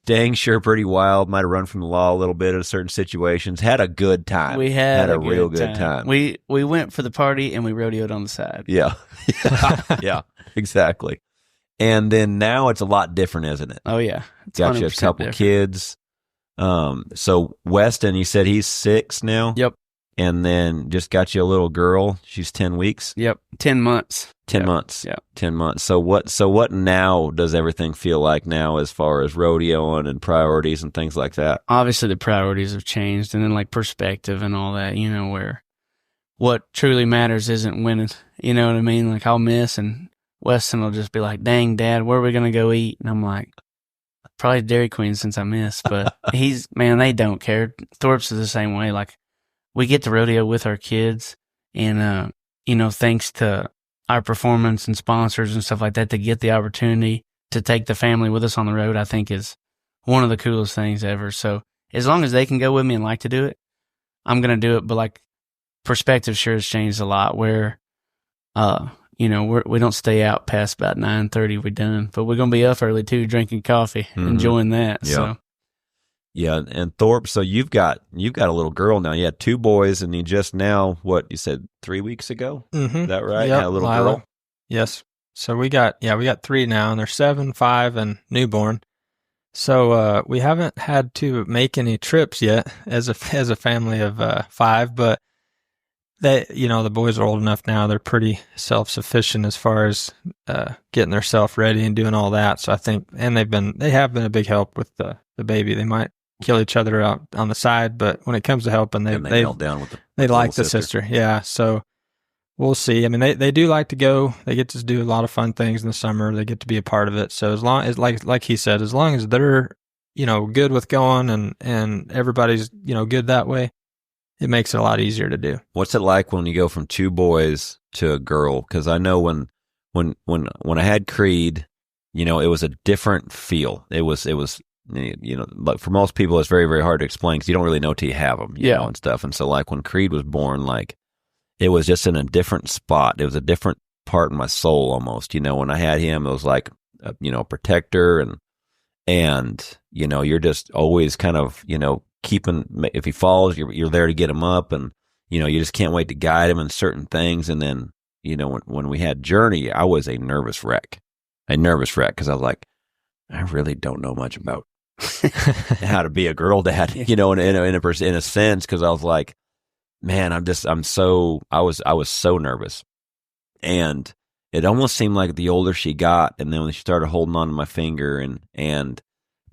Dang sure pretty wild, might have run from the law a little bit in certain situations, had a good time. We had a real good time. We went for the party and we rodeoed on the side. Yeah. Yeah, exactly. And then now it's a lot different, isn't it? Oh, yeah. It's Got you a 100% couple different. kids. So Weston, you said he's 6 now? Yep. And then just got you a little girl. She's 10 weeks. Yep. 10 months. 10 Yep. months. Yep. 10 months. So what now does everything feel like now as far as rodeoing and priorities and things like that? Obviously, the priorities have changed, and then like perspective and all that, where what truly matters isn't winning. You know what I mean? Like I'll miss, and Weston will just be like, "Dang, Dad, where are we gonna go eat?" And I'm like, "Probably Dairy Queen since I missed." But they don't care. Thorpe's is the same way. Like we get to rodeo with our kids, and thanks to our performance and sponsors and stuff like that, to get the opportunity to take the family with us on the road, I think is one of the coolest things ever. So as long as they can go with me and like to do it, I'm going to do it. But like perspective sure has changed a lot where, we don't stay out past about 9:30. We're done, but we're going to be up early too, drinking coffee, enjoying that. Yeah. So Yeah. And Thorpe, so you've got a little girl now. You had 2 boys, and you just now, what you said 3 weeks ago? Mm-hmm. Is that right? Yep, Had a little Lila. girl. Yes. So we got 3 now, and they're 7, 5, and newborn. So we haven't had to make any trips yet as a family of 5, but they, the boys are old enough now. They're pretty self-sufficient as far as getting themselves ready and doing all that. So I think, and they have been a big help with the baby. They might kill each other out on the side, but when it comes to helping, And they held down with they the like little the sister. Yeah. So we'll see. I mean, they do like to go. They get to do a lot of fun things in the summer. They get to be a part of it. So as long as, like he said, as long as they're, good with going and everybody's, good that way, it makes it a lot easier to do. What's it like when you go from 2 boys to a girl? Because I know when when I had Creed, you know, it was a different feel. It was, you know, like for most people, it's very, very hard to explain because you don't really know till you have them, you know, and stuff. And so, like when Creed was born, like it was just in a different spot. It was a different part of my soul almost. You know, when I had him, it was like, you know, a protector and you know, you're just always kind of, you know, keeping. If he falls, you're there to get him up, and you know, you just can't wait to guide him in certain things. And then, you know, when we had Journey, I was a nervous wreck because I was like, I really don't know much about how to be a girl dad, you know, in a sense, because I was like, man, I was so nervous, and it almost seemed like the older she got, and then when she started holding on to my finger, and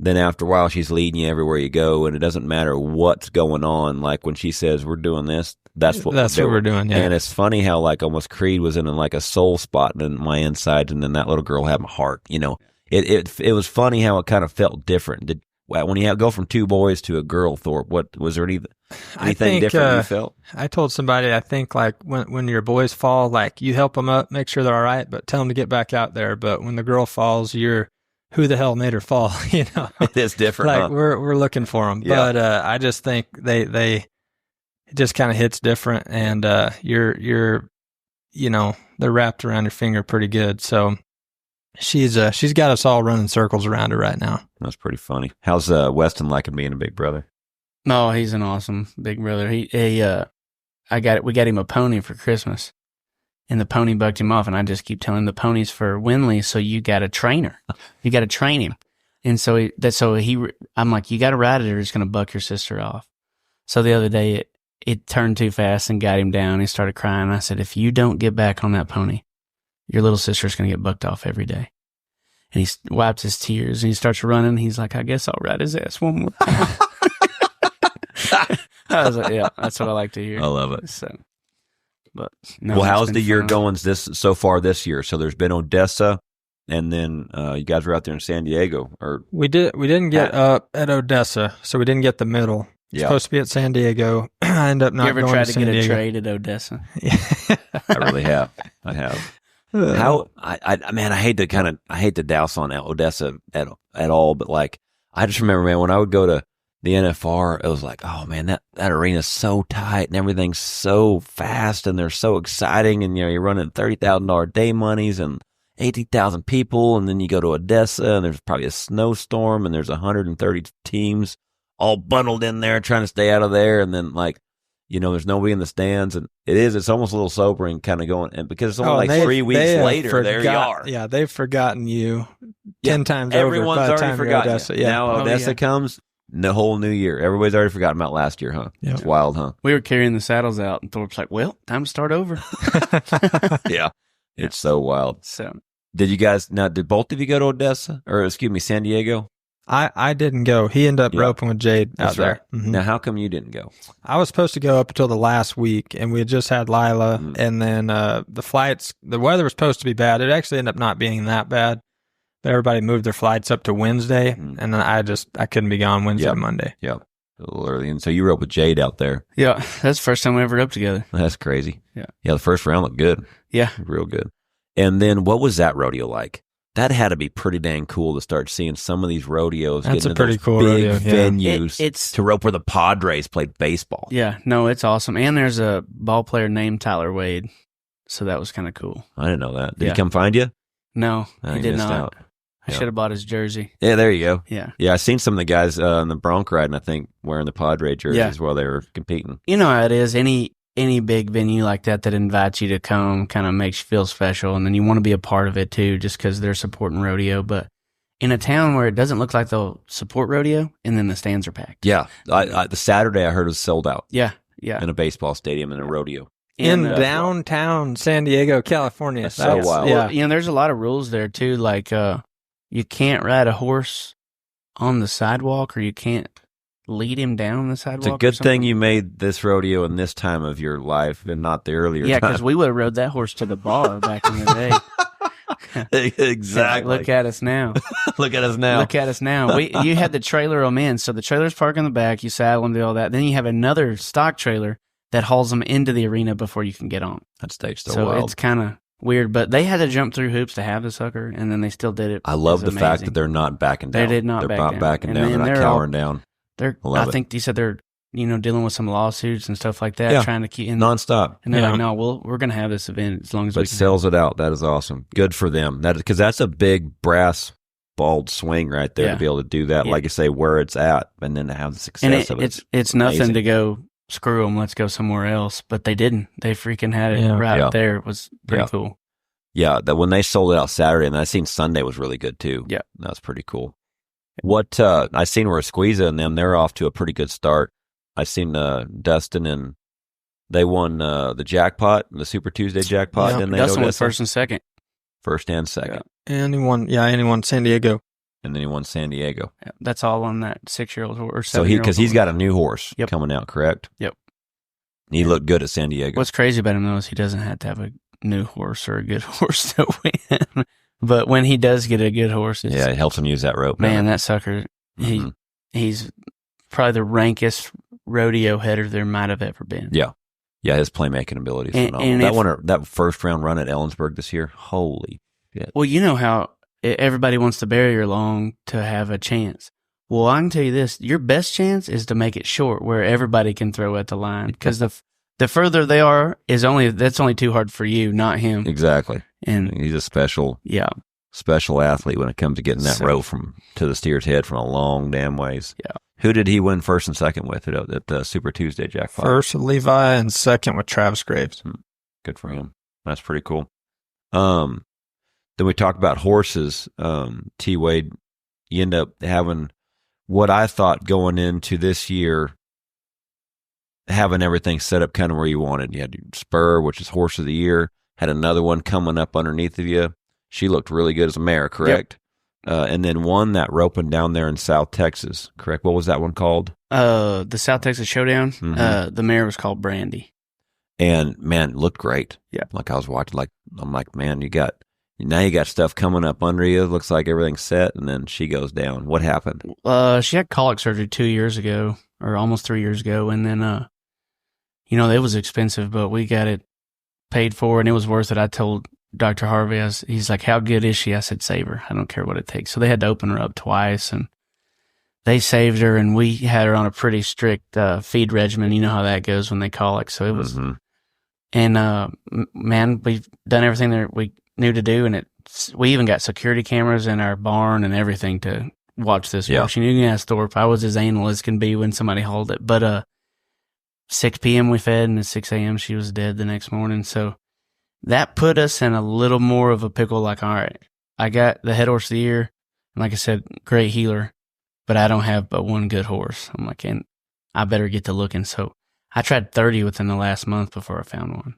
then after a while she's leading you everywhere you go, and it doesn't matter what's going on. Like when she says we're doing this, that's what we're doing. Yeah. And it's funny how like almost Creed was in like a soul spot in my inside, and then that little girl had my heart. You know, it was funny how it kind of felt different. When you go from two boys to a girl, Thorp, what was there anything different you felt? I told somebody, I think like when your boys fall, like you help them up, make sure they're all right, but tell them to get back out there. But when the girl falls, you're who the hell made her fall? You know, it is different. Like we're looking for them, but I just think it just kind of hits different, and you're you know, they're wrapped around your finger pretty good. So she's got us all running circles around her right now. That's pretty funny. How's Weston liking being a big brother? No, he's an awesome big brother. We got him a pony for Christmas, and the pony bucked him off, and I just keep telling him the pony's for Winley, so you got to train her. You got to train him. And so I'm like, you got to ride it or it's going to buck your sister off. So the other day it turned too fast and got him down. He started crying. I said, if you don't get back on that pony, your little sister's going to get bucked off every day. And he wipes his tears and he starts running. He's like, I guess I'll ride his ass one more time. I was like, yeah, that's what I like to hear. I love it. So, but no, well, how's the year going so far this year? So there's been Odessa, and then you guys were out there in San Diego. Or we didn't get up at Odessa, so we didn't get the middle. It's supposed to be at San Diego. I ended up not going to San Diego. You ever tried to get a trade at Odessa? I really have. I have. Man, I hate to douse on Odessa at all, but like I just remember, man, when I would go to the NFR, it was like, oh man, that arena's so tight and everything's so fast and they're so exciting, and you know, you're running $30,000 day monies and 80,000 people, and then you go to Odessa and there's probably a snowstorm and there's 130 teams all bundled in there trying to stay out of there, and then like, you know, there's nobody in the stands, and it's almost a little sobering kind of going, and because it's only 3 weeks later, there you are. Yeah, they've forgotten you 10 times over. Everyone's already forgotten Odessa. Yeah. Now Odessa comes, the whole new year. Everybody's already forgotten about last year, huh? Yep. It's wild, huh? We were carrying the saddles out, and Thorpe's like, well, time to start over. Yeah. It's so wild. So, did both of you go to Odessa? Or, excuse me, San Diego? I didn't go. He ended up roping with Jade out there. Mm-hmm. Now, how come you didn't go? I was supposed to go up until the last week, and we had just had Lila, and then the weather was supposed to be bad. It actually ended up not being that bad, but everybody moved their flights up to Wednesday, and then I couldn't be gone Wednesday and Monday. Yep. A little early. And so you roped with Jade out there. Yeah, that's the first time we ever roped together. That's crazy. Yeah. Yeah, the first round looked good. Yeah. Real good. And then what was that rodeo like? That had to be pretty dang cool to start seeing some of these rodeos. That's getting a pretty cool big rodeo, venues. It's to rope where the Padres played baseball. Yeah, no, it's awesome. And there's a ball player named Tyler Wade, so that was kind of cool. I didn't know that. Did he come find you? No, he did not. Out. I should have bought his jersey. Yeah, there you go. Yeah. Yeah, I seen some of the guys in the bronc riding, I think, wearing the Padre jerseys while they were competing. You know how it is. Any big venue like that invites you to come kind of makes you feel special, and then you want to be a part of it too, just because they're supporting rodeo. But in a town where it doesn't look like they'll support rodeo, and then the stands are packed. Yeah, the Saturday I heard was sold out. Yeah, in a baseball stadium in a rodeo in downtown San Diego, California. That's so wild. Yeah, you know, there's a lot of rules there too. Like you can't ride a horse on the sidewalk, or you can't lead him down the sidewalk. It's a good thing you made this rodeo in this time of your life and not the earlier time. Yeah, because we would have rode that horse to the bar back in the day. Exactly. Look at us now. Look at us now. Look at us now. You had the trailer them in, so the trailer's parked in the back. You saddle them, do all that. Then you have another stock trailer that hauls them into the arena before you can get on. That stage's so wild. It's kind of weird. But they had to jump through hoops to have the sucker, and then they still did it. I love It was the fact amazing. that they're not backing down. They did not They're back not down. backing And down. then They're not they're all- cowering down. I think he said they're dealing with some lawsuits and stuff like that, Yeah. trying to keep Nonstop. And they're Yeah. like, no, we're going to have this event as long as we But can. sells it out. That is awesome. Good for them. Because that's a big brass balled swing right there Yeah. to be able to do that. Yeah. Like you say, where it's at, and then to have the success And of it. it's nothing amazing. to go screw them. Let's go somewhere else. But they didn't. They freaking had it Yeah. right Yeah. there. It was pretty Yeah. cool. Yeah, that when they sold it out Saturday, and I seen Sunday was really good too. Yeah. That was pretty cool. What I seen were Squeeza and them. They're off to a pretty good start. I seen Dustin and they won the jackpot, the Super Tuesday jackpot. Yeah. Didn't they? Dustin Odessa? was first and second. First and second, And he won San Diego. and then he won San Diego. Yeah, that's all on that 6-year-old horse. Or So 7-year-old because he's horse. got a new horse Yep. coming out, correct? Yep. He looked good at San Diego. What's crazy about him though is he doesn't have to have a new horse or a good horse to win. But when he does get a good horse, it's, Yeah, it helps him use that rope. man, that sucker, Mhm. he's probably the rankest rodeo header there might have ever been. Yeah. Yeah, his playmaking ability is And- phenomenal. and That if- one, that first round run at Ellensburg this year, holy shit. Well, you know how everybody wants the barrier long to have a chance. Well, I can tell you this: your best chance is to make it short, where everybody can throw at the line. Because the further they are that's only too hard for you, not him. Exactly. And He's a special athlete when it comes to getting that So- rope to the steer's head from a long damn ways. Yeah. Who did he win first and second with at the Super Tuesday jackpot? First Levi and second with Travis Graves. Good for him. That's pretty cool. Then we talked about horses. T Wade, you end up having what I thought going into this year, having everything set up kind of where you wanted. You had your Spur, which is horse of the year, had another one coming up underneath of you. She looked really good as a mare, correct? And then one that roping down there in South Texas, correct? What was that one called? the South Texas Showdown. Mhm. The mare was called Brandy. And man, it looked great. Yeah. Like I was watching, I'm like, man, you got stuff coming up under you. Looks like everything's set. And then she goes down. What happened? She had colic surgery 2 years ago, or almost 3 years ago, and then it was expensive, but we got it paid for, and it was worth it. I told Dr. Harvey, he's like, how good is she? I said, save her. I don't care what it takes. So they had to open her up twice, and they saved her, and we had her on a pretty strict feed regimen. You know how that goes when they colic. So it was, Mhm. and man, we've done everything that we knew to do, and we even got security cameras in our barn and everything to watch this Yeah. horse. You can ask Thorpe. I was as anal as can be when somebody hauled it. But 6 p.m. we fed, and at 6 a.m. she was dead the next morning. So that put us in a little more of a pickle. Like, all right, I got the head horse of the year, and like I said, great healer, but I don't have but one good horse. I'm like, and I better get to looking. So I tried 30 within the last month before I found one.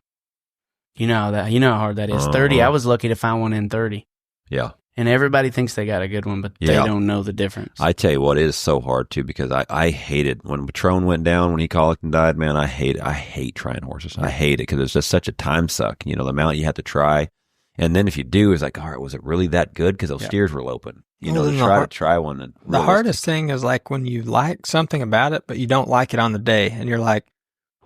You know how hard that is. 30. I was lucky to find one in 30. Yeah. And everybody thinks they got a good one, but they Yeah. don't know the difference. I tell you what, it is so hard too, because I hated when Patron went down, when he colicked and died, man, I hate trying horses. I hate it because it's just such a time suck, the amount you have to try. And then if you do, it's like, all right, was it really that good? Because those steers were open, Well, to then try one. And The hardest thing is like when you like something about it, but you don't like it on the day, and you're like,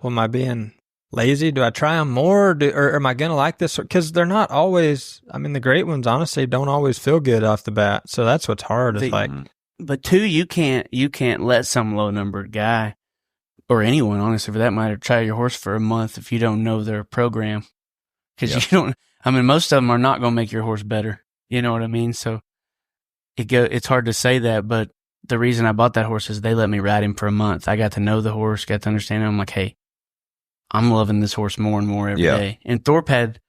well, am I being lazy? Do I try them more? Or am I going to like this? Because they're not always, the great ones, honestly, don't always feel good off the bat. So that's what's hard. It's like, But two, you can't let some low numbered guy or anyone, honestly, for that matter, try your horse for a month if you don't know their program. Because you don't. Most of them are not going to make your horse better. You know what I mean? So it's hard to say that, but the reason I bought that horse is they let me ride him for a month. I got to know the horse, got to understand him. I'm like, hey, I'm loving this horse more and more every day. And Thorpe had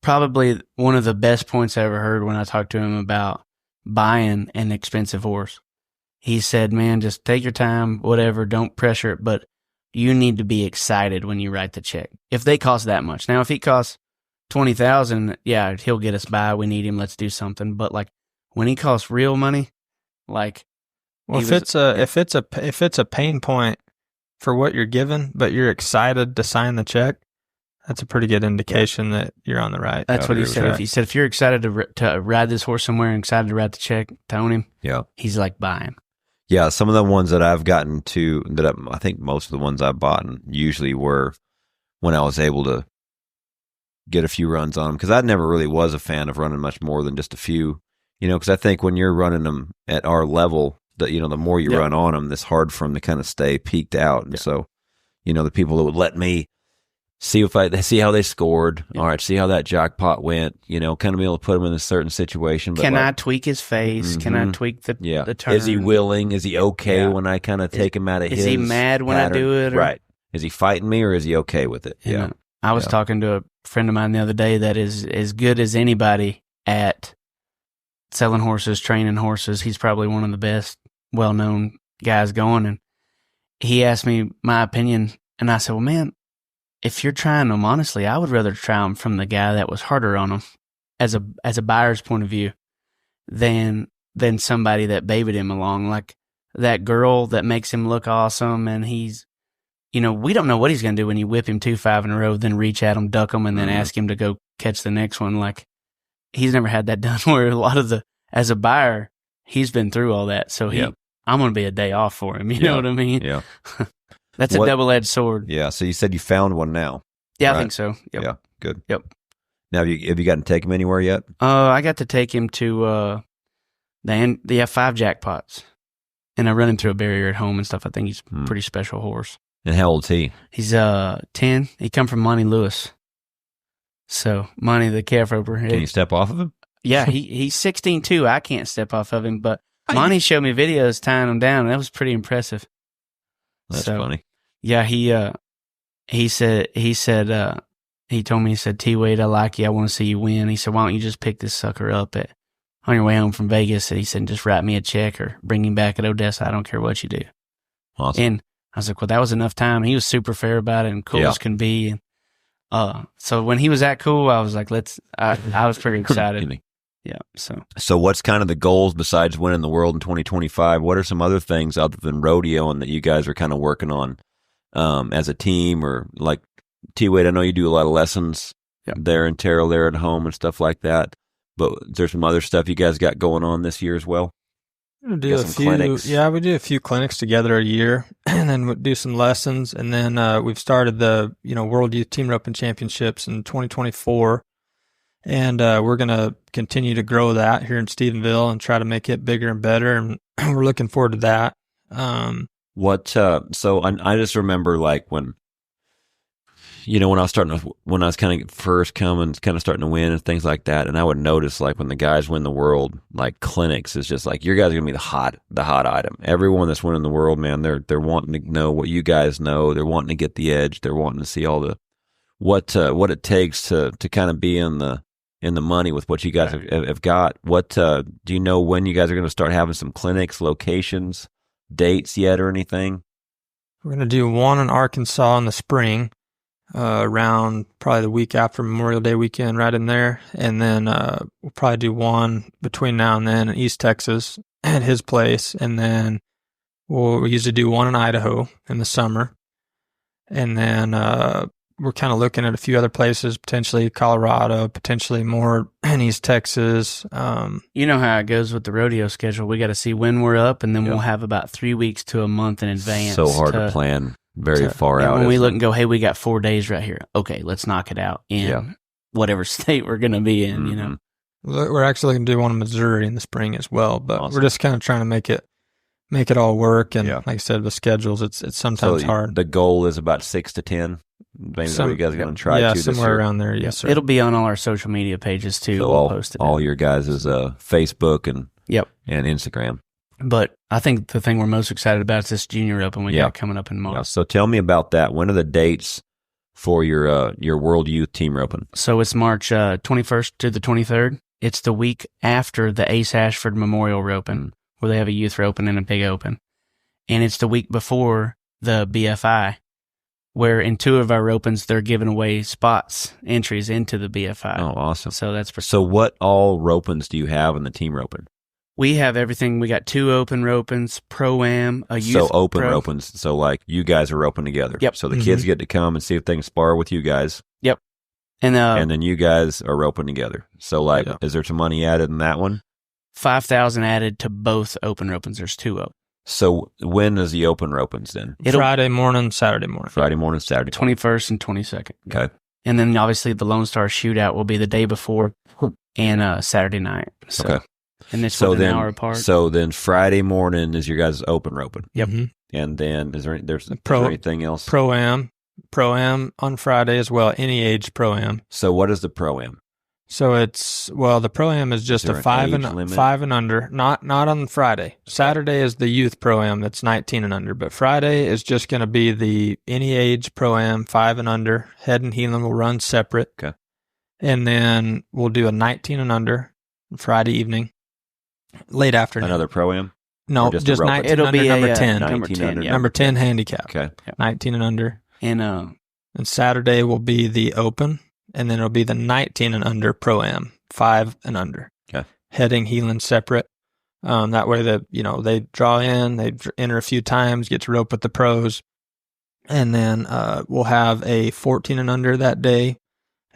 probably one of the best points I ever heard when I talked to him about buying an expensive horse. He said, man, just take your time, whatever, don't pressure it, but you need to be excited when you write the check. If they cost that much. Now, if he costs $20,000, yeah, he'll get us by. We need him. Let's do something. But like when he costs real money, like, well, if it's a pain point for what you're given, but you're excited to sign the check, that's a pretty good indication that you're on the right. That's what he said. If you're excited to ride this horse somewhere and excited to write the check, to own him, he's like buying. Yeah, some of the ones that I've gotten to, I think most of the ones I've bought usually were when I was able to get a few runs on them, because I never really was a fan of running much more than just a few, because I think when you're running them at our level, the more you run on them, it's hard for them to kind of stay peaked out. And so, the people that would let me see how they scored. Yeah. All right, see how that jackpot went. Kind of be able to put him in a certain situation. But can I tweak his face? Mm-hmm. Can I tweak the turn? Is he willing? Is he okay when I kind of take him out of his? Is he mad when I do it? Right. Is he fighting me, or is he okay with it? Yeah. I was talking to a friend of mine the other day that is as good as anybody at selling horses, training horses. He's probably one of the best, well-known guys going. And he asked me my opinion, and I said, well, man, if you're trying them, honestly, I would rather try them from the guy that was harder on them as a buyer's point of view than somebody that babied him along. Like that girl that makes him look awesome, and he's, we don't know what he's going to do when you whip him 2-5 in a row, then reach at him, duck him, and then ask him to go catch the next one. Like, he's never had that done, where a lot of as a buyer, he's been through all that. So I'm going to be a day off for him. You know what I mean? Yeah. That's a double-edged sword. Yeah. So you said you found one now. Yeah, right? I think so. Yep. Yeah. Good. Yep. Now, have you gotten to take him anywhere yet? I got to take him to they have 5 jackpots, and I run him through a barrier at home and stuff. I think he's a pretty special horse. And how old's he? He's 10. He come from Monty Lewis. So Monty the calf roper. Can you step off of him? Yeah, he's 16 too. I can't step off of him, but Monty showed me videos tying him down, and that was pretty impressive. That's funny. Yeah, he told me, he said, T Wade, I like you. I want to see you win. He said, why don't you just pick this sucker up on your way home from Vegas? He said, just write me a check or bring him back at Odessa. I don't care what you do. Awesome. And I was like, well, that was enough time. He was super fair about it and cool as can be. And so when he was that cool, I was like, I was pretty excited. Yeah. So what's kind of the goals besides winning the world in 2025? What are some other things other than rodeo and that you guys are kind of working on as a team, or like T-Wade? I know you do a lot of lessons there in Terrell there at home and stuff like that, but there's some other stuff you guys got going on this year as well? We do clinics. Yeah, we do a few clinics together a year, and then we do some lessons, and then we've started the World Youth Team Roping Championships in 2024. And we're going to continue to grow that here in Stephenville and try to make it bigger and better. And we're looking forward to that. So I just remember like when I was kind of first coming, kind of starting to win and things like that. And I would notice like when the guys win the world, like clinics is just like, your guys are going to be the hot item. Everyone that's winning the world, man, they're wanting to know what you guys know. They're wanting to get the edge. They're wanting to see all the, what it takes to kind of be in the money with what you guys have got. What do you know when you guys are going to start having some clinics, locations, dates yet, or anything? We're going to do one in Arkansas in the spring, around probably the week after Memorial Day weekend, right in there, and then we'll probably do one between now and then in East Texas at his place, and then we usually do one in Idaho in the summer, and then we're kind of looking at a few other places, potentially Colorado, potentially more in East Texas. You know how it goes with the rodeo schedule. We got to see when we're up, and then we'll have about 3 weeks to a month in advance. So hard to plan very far out. When we look and go, hey, we got 4 days right here. Okay, let's knock it out in whatever state we're going to be in, We're actually going to do one in Missouri in the spring as well, but we're just kind of trying to make it all work. And like I said, the schedules, it's sometimes hard. The goal is about 6 to 10. Maybe you guys are going to try to somewhere around there. Yes, sir. It'll be on all our social media pages too. So we'll post it. All your guys' Facebook and Instagram. But I think the thing we're most excited about is this Junior Open we got coming up in March. Yeah. So tell me about that. When are the dates for your World Youth Team Roping? So it's March 21st to the 23rd. It's the week after the Ace Ashford Memorial Roping, where they have a youth roping and a big open. And it's the week before the BFI, where in 2 of our ropings, they're giving away entries into the BFI. Oh, awesome. So that's So what all ropings do you have in the team roping? We have everything. We got 2 open ropings, Pro-Am, a youth. So open ropings. So like you guys are roping together. Yep. So the kids get to come and see if they can spar with you guys. Yep. And then you guys are roping together. So like, is there some money added in that one? $5,000 added to both open ropings. There's 2 open. So when is the open ropings then? Friday morning, Saturday morning. Friday morning, Saturday morning. 21st and 22nd. Okay. And then obviously the Lone Star Shootout will be the day before and Saturday night. So, Okay. And it's So within then, an hour apart. so then Friday morning is your guys' open roping. Yep. And then is there anything else? Pro-Am on Friday as well, any age Pro-Am. So what is the Pro-Am? So the Pro-Am is just Is there a an 5 and under, not on Friday. Saturday is the youth Pro-Am that's 19 and under, but Friday is just going to be the any age Pro-Am 5 and under. Head and Heelan will run separate. Okay. And then we'll do a 19 and under Friday evening, late afternoon. Another Pro-Am? No, Or just just a rope? 19 It'll under be number a 10. number 19 10. under. Yeah. Number 10 handicap. Okay. 19 and under. And And Saturday will be the open, and then it'll be the 19 and under Pro-Am, 5 and under. Okay. Heading, Heelan separate. That way they draw in, they enter a few times, get to rope with the pros. And then we'll have a 14 and under that day,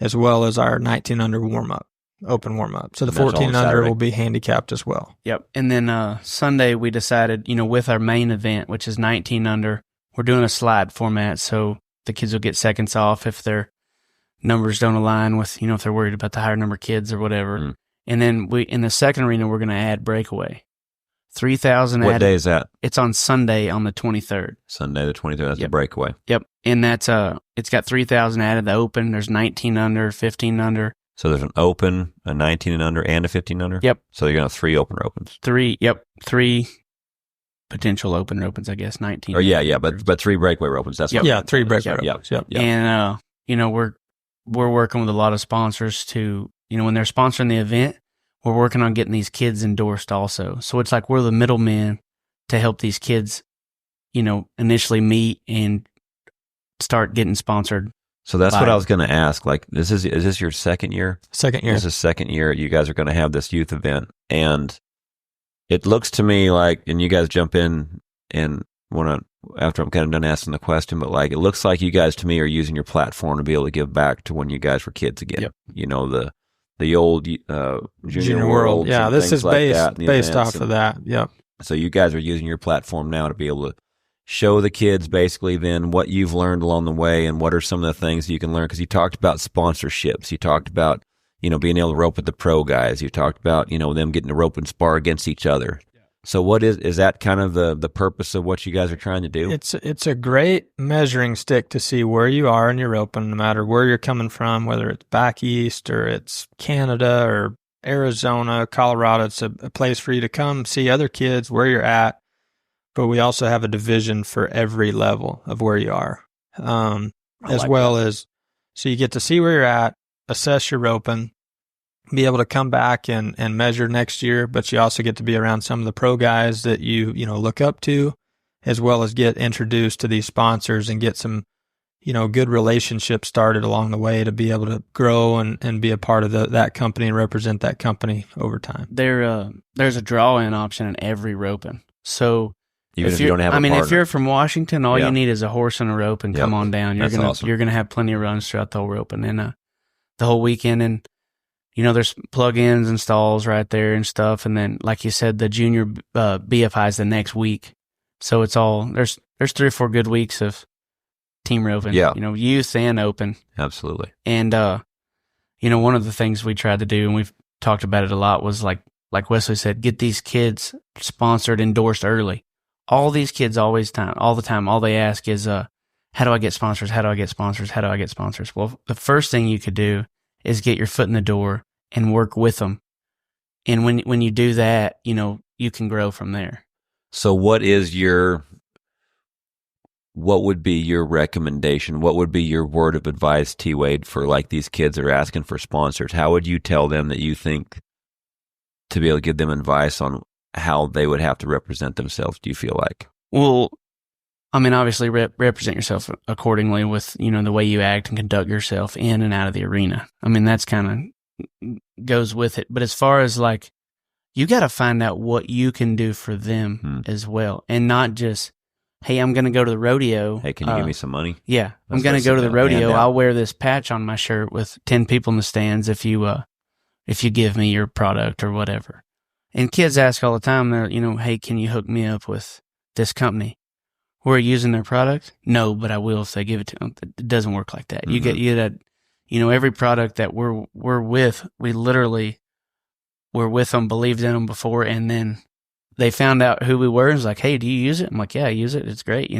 as well as our 19 under warm-up, open warm-up. So the And that's all 14 and under Saturday. will be handicapped as well. Yep. And then Sunday we decided, with our main event, which is 19 under, we're doing a slide format. So the kids will get seconds off if their numbers don't align with, if they're worried about the higher number of kids or whatever. Mm. And then in the second arena, we're going to add breakaway. 3,000 What added. day is that? It's on Sunday on the 23rd. Sunday the 23rd. That's a Yep. breakaway. Yep. And that's it's got 3,000 added. The open, there's 19 under, 15 under. So there's an open, a 19 and under, and a 15 under? Yep. So you're going to have 3 open ropens. Three potential open opens, I guess, 19. Or yeah, but 3 breakaway ropens. That's Yep. what Yeah, 3 breakaway Yep. ropes. Yep. Yep. And we're working with a lot of sponsors to, when they're sponsoring the event, we're working on getting these kids endorsed also. So it's like we're the middlemen to help these kids, initially meet and start getting sponsored. So that's Bye. what I was going to ask. Like, is this your second year? Second year. This is second year. You guys are going to have this youth event. And it looks to me like, and you guys jump in and after I'm kind of done asking the question, but like, it looks like you guys to me are using your platform to be able to give back to when you guys were kids again. Yep. The old junior world. Yeah, this is like based off of that. Yep. So you guys are using your platform now to be able to show the kids basically then what you've learned along the way and what are some of the things you can learn. Because you talked about sponsorships. You talked about, being able to rope with the pro guys. You talked about, them getting to rope and spar against each other. So what is that kind of the purpose of what you guys are trying to do? It's a great measuring stick to see where you are in your roping, no matter where you're coming from, whether it's back east or it's Canada or Arizona, Colorado. It's a place for you to come see other kids where you're at. But we also have a division for every level of where you are, as so you get to see where you're at, assess your roping, be able to come back and measure next year, but you also get to be around some of the pro guys that you look up to, as well as get introduced to these sponsors and get some, good relationships started along the way to be able to grow and be a part of that company and represent that company over time. There's a draw-in option in every roping. So Even if you don't have a if partner. you're from Washington, all Yeah. you need is a horse and a rope and come on down. That's awesome. You're gonna have plenty of runs throughout the whole roping and the whole weekend. And there's plug-ins and stalls right there and stuff. And then, like you said, the junior BFI is the next week. So it's all there's 3 or 4 good weeks of team roping. Yeah. Youth and open. Absolutely. And one of the things we tried to do, and we've talked about it a lot, was like Wesley said, get these kids sponsored, endorsed early. All these kids all the time, all they ask is, how do I get sponsors? How do I get sponsors? How do I get sponsors? Well, the first thing you could do is get your foot in the door and work with them. And when you do that, you can grow from there. So what would be your recommendation? What would be your word of advice, T. Wade, for like these kids that are asking for sponsors? How would you tell them that you think to be able to give them advice on how they would have to represent themselves, do you feel like? Well, obviously represent yourself accordingly with, the way you act and conduct yourself in and out of the arena. That's kind of goes with it. But as far as like, you got to find out what you can do for them as well. And not just, hey, I'm going to go to the rodeo. Hey, can you give me some money? Yeah. I'm Let's going to go to the rodeo. hand out. I'll wear this patch on my shirt with 10 people in the stands if you give me your product or whatever. And kids ask all the time, they're, hey, can you hook me up with this company? We're using their product? No, but I will if they give it to them. It doesn't work like that. Mm-hmm. You every product that we're with, we literally were with them, believed in them before, and then they found out who we were and was like, hey, do you use it? I'm like, yeah, I use it. It's great,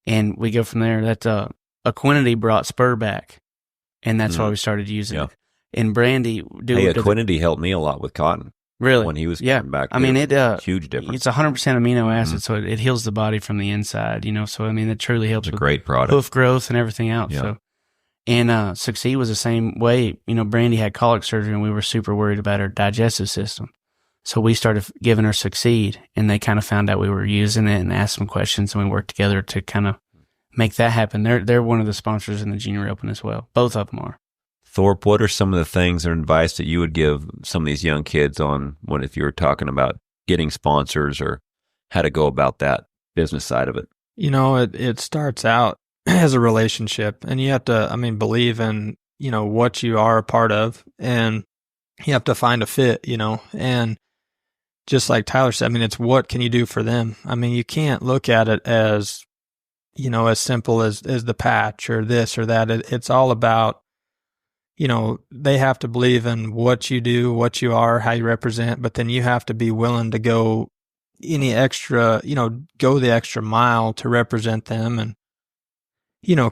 and we go from there. That Equinity brought Spur back, and that's why we started using it. And Brandy, Equinity helped me a lot with cotton. Really? When he was coming back. I mean, huge difference. It's 100% amino acids, so it heals the body from the inside, So, I mean, it truly helps it's a with great product. hoof growth and everything else. Yeah. So, and Succeed was the same way. Brandy had colic surgery, and we were super worried about her digestive system. So we started giving her Succeed, and they kind of found out we were using it and asked some questions, and we worked together to kind of make that happen. They're one of the sponsors in the Junior Open as well. Both of them are. Thorp, what are some of the things or advice that you would give some of these young kids on if you were talking about getting sponsors or how to go about that business side of it? It starts out as a relationship, and you have to, believe in, what you are a part of, and you have to find a fit, and just like Tyler said, it's what can you do for them? You can't look at it as, as simple as the patch or this or that. It's all about, they have to believe in what you do, what you are, how you represent, but then you have to be willing to go any extra, go the extra mile to represent them and,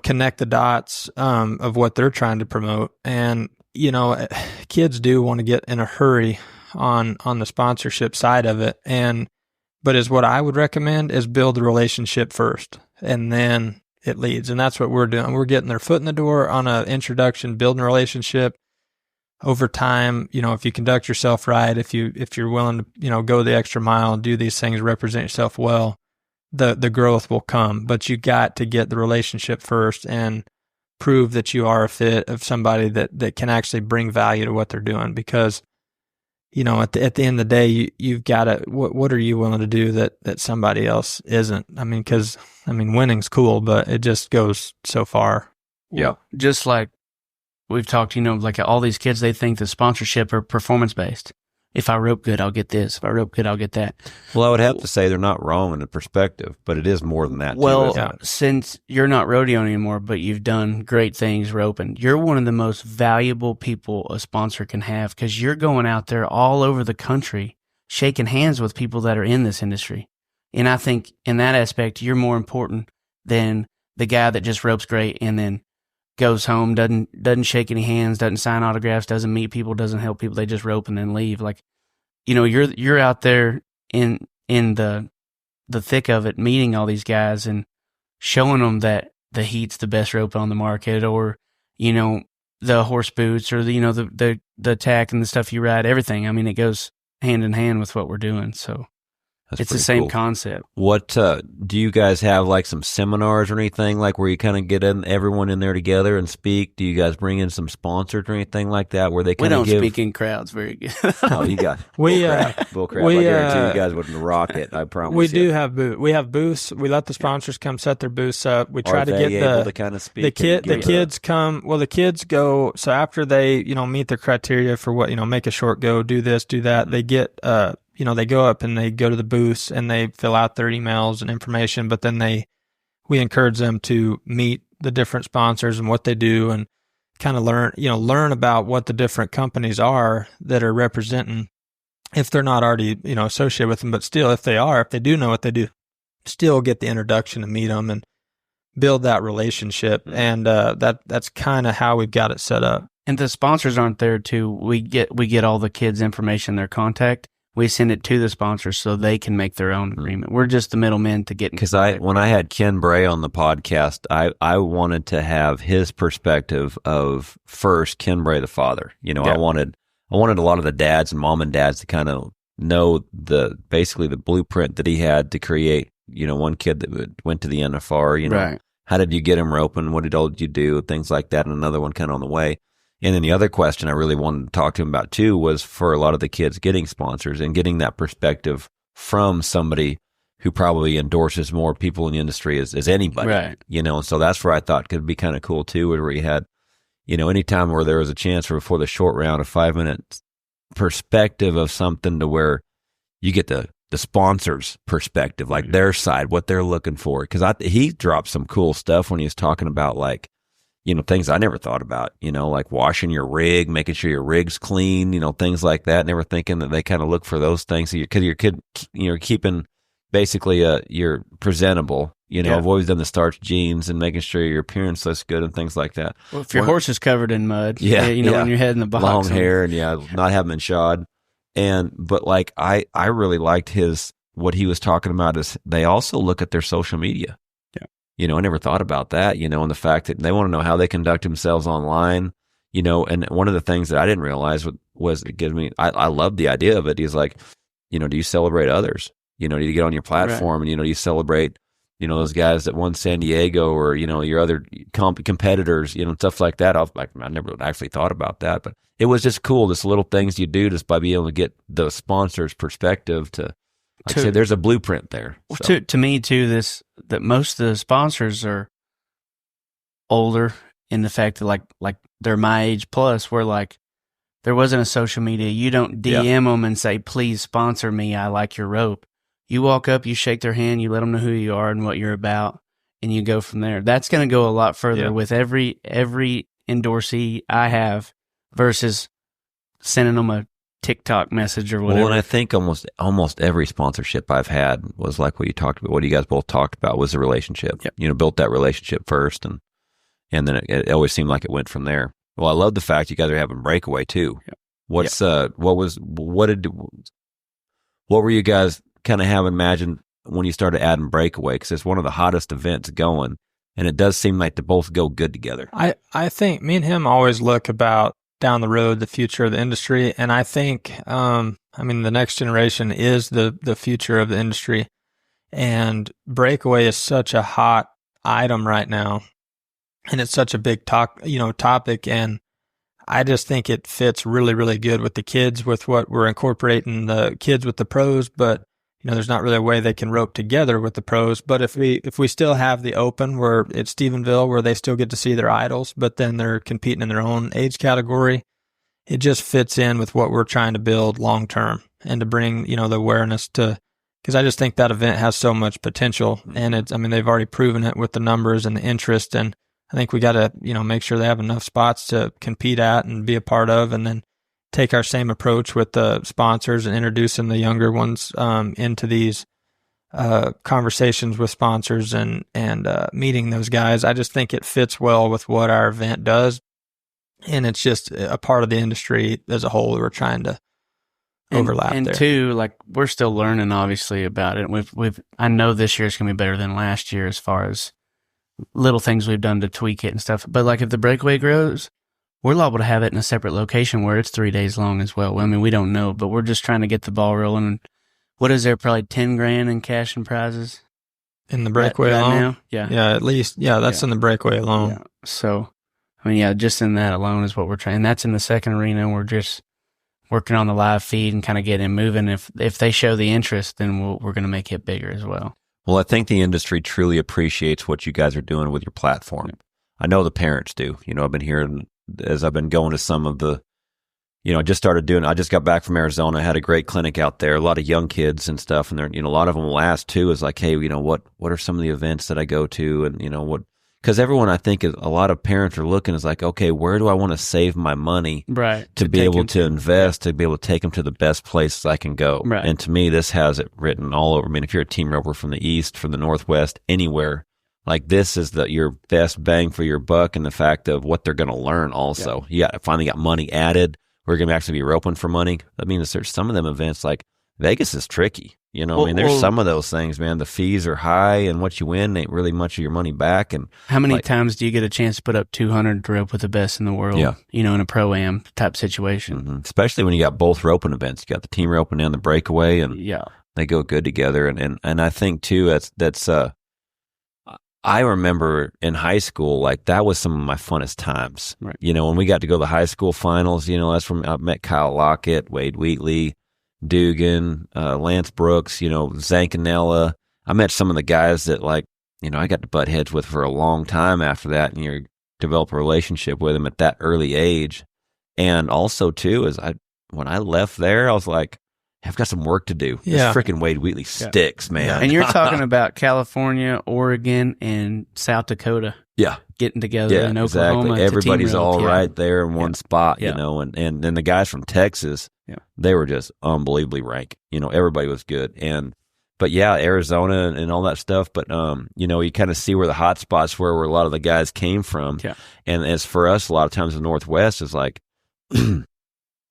connect the dots of what they're trying to promote. And, kids do want to get in a hurry on the sponsorship side of it. But is what I would recommend is build the relationship first, and then it leads. And that's what we're doing. We're getting their foot in the door on an introduction, building a relationship over time. If you conduct yourself right, if you're willing to, go the extra mile and do these things, represent yourself well, the growth will come. But you got to get the relationship first and prove that you are a fit of somebody that can actually bring value to what they're doing. Because, at the end of the day, you've got to, what are you willing to do that somebody else isn't? Because winning's cool, but it just goes so far. Yeah. Just like we've talked, like all these kids, they think the sponsorship are performance based. If I rope good, I'll get this. If I rope good, I'll get that. Well, I would have to say they're not wrong in the perspective, but it is more than that. Well, too, since you're not rodeoing anymore, but you've done great things roping, you're one of the most valuable people a sponsor can have, because you're going out there all over the country shaking hands with people that are in this industry. And I think in that aspect, you're more important than the guy that just ropes great and then goes home, doesn't shake any hands, doesn't sign autographs, doesn't meet people, doesn't help people. They just rope and then leave. Like, you're out there in the thick of it, meeting all these guys and showing them that the heat's the best rope on the market, or, the horse boots, or the tack and the stuff you ride, everything. It goes hand in hand with what we're doing. So it's the same concept. What do you guys have, like some seminars or anything, like where you kind of get everyone in there together and speak? Do you guys bring in some sponsors or anything like that where they kind of give? We don't speak in crowds very good. Oh, you got bull crap. I guarantee you guys wouldn't rock it. I promise. We do have we have booths. We let the sponsors come set their booths up. We try to get able to kind of speak. The kids come. Well, the kids go. So after they meet the criteria for what make a short go, do this, do that. They get they go up and they go to the booths and they fill out their emails and information, but then we encourage them to meet the different sponsors and what they do and kind of learn about what the different companies are that are representing, if they're not already, associated with them, but still, if they do know what they do, still get the introduction to meet them and build that relationship. And that's kind of how we've got it set up. And the sponsors aren't there too. We get all the kids' information, their contact. We send it to the sponsors so they can make their own agreement. We're just the middlemen to get. Because when I had Ken Bray on the podcast, I wanted to have his perspective of first Ken Bray the father. I wanted a lot of the dads and mom and dads to kind of know basically the blueprint that he had to create. One kid that went to the NFR. Right. How did you get him roping? What did you do? Things like that, and another one kind of on the way. And then the other question I really wanted to talk to him about too was for a lot of the kids getting sponsors and getting that perspective from somebody who probably endorses more people in the industry as anybody, right? And so that's where I thought could be kind of cool too, where you had, anytime where there was a chance before the short round, a 5-minute perspective of something to where you get the sponsor's perspective, like their side, what they're looking for. Because he dropped some cool stuff when he was talking about like, things I never thought about, like washing your rig, making sure your rig's clean, things like that. Never thinking that they kind of look for those things. So because your kid, you're keeping basically, you're presentable. I've always done the starch jeans and making sure your appearance looks good and things like that. Well, if your horse is covered in mud, when you're head in the box. Long hair and not having been shod. But like, I really liked what he was talking about is they also look at their social media. I never thought about that, and the fact that they want to know how they conduct themselves online, and one of the things that I didn't realize was it gives me, I love the idea of it. He's like, do you celebrate others? Do you get on your platform and, do you celebrate, those guys that won San Diego or, your other competitors, stuff like that. I never actually thought about that, but it was just cool. Just little things you do just by being able to get the sponsor's perspective to, like I said, there's a blueprint there. So. To me, too, that most of the sponsors are older in the fact that, like they're my age plus, where, like, there wasn't a social media. You don't DM them and say, please sponsor me. I like your rope. You walk up, you shake their hand, you let them know who you are and what you're about, and you go from there. That's going to go a lot further with every endorsee I have versus sending them a TikTok message or whatever. Well, and I think almost every sponsorship I've had was like what you talked about. What you guys both talked about was the relationship. Yep. Built that relationship first, and then it always seemed like it went from there. Well, I love the fact you guys are having Breakaway too. Yep. What were you guys kind of have imagined when you started adding Breakaway? Because it's one of the hottest events going, and it does seem like they both go good together. I think me and him always look about down the road, the future of the industry. And I think, the next generation is the future of the industry. And Breakaway is such a hot item right now. And it's such a big topic. And I just think it fits really, really good with the kids, with what we're incorporating the kids with the pros. But, there's not really a way they can rope together with the pros. But if we still have the open where it's Stephenville, where they still get to see their idols, but then they're competing in their own age category, it just fits in with what we're trying to build long term and to bring, the awareness to, because I just think that event has so much potential. And they've already proven it with the numbers and the interest. And I think we got to, make sure they have enough spots to compete at and be a part of, and then take our same approach with the sponsors and introducing the younger ones into these conversations with sponsors and meeting those guys. I just think it fits well with what our event does, and it's just a part of the industry as a whole. We're trying to overlap and there. And two, like, we're still learning obviously about it. I know this year's gonna be better than last year as far as little things we've done to tweak it and stuff. But like, if the Breakaway grows, we're liable to have it in a separate location where it's 3 days long as well. We don't know, but we're just trying to get the ball rolling. What is there? Probably $10,000 in cash and prizes in the Breakaway alone. Now? Yeah, at least. Yeah, that's in the Breakaway alone. Yeah. So, just in that alone is what we're trying. And that's in the second arena. We're just working on the live feed and kind of getting it moving. If they show the interest, then we're going to make it bigger as well. Well, I think the industry truly appreciates what you guys are doing with your platform. Yeah. I know the parents do. I've been hearing, as I've been going to some of the, I just got back from Arizona. I had a great clinic out there, a lot of young kids and stuff. And a lot of them will ask too, is like, hey, what are some of the events that I go to? And, because everyone, I think, a lot of parents are looking is like, okay, where do I want to save my money to be able to invest, to be able to take them to the best places I can go. Right. And to me, this has it written all over. If you're a team roper from the East, from the Northwest, anywhere, like, this is your best bang for your buck, and the fact of what they're going to learn also. Yeah. You finally got money added. We're going to actually be roping for money. That means there's some of them events, like Vegas is tricky. There's some of those things, man. The fees are high, and what you win ain't really much of your money back. And how many times do you get a chance to put up 200 to rope with the best in the world? Yeah. In a pro-am type situation. Mm-hmm. Especially when you got both roping events. You got the team roping and the Breakaway, and they go good together. And I think too, that's I remember in high school, like, that was some of my funnest times. Right. When we got to go to the high school finals, that's I met Kyle Lockett, Wade Wheatley, Dugan, Lance Brooks, Zancanella. I met some of the guys that, like, I got to butt heads with for a long time after that, and you develop a relationship with them at that early age. And also too, when I left there, I was like, I've got some work to do. Yeah. This freaking Wade Wheatley sticks, man. And you're talking about California, Oregon, and South Dakota. Yeah. getting together in Oklahoma. Exactly. Everybody's all right there in one spot, Yeah. you know, and then the guys from Texas, they were just unbelievably ranked. You know, everybody was good. But yeah, Arizona and all that stuff. But, you know, you kind of see where the hot spots were, where a lot of the guys came from. Yeah. And as for us, a lot of times the Northwest is like, you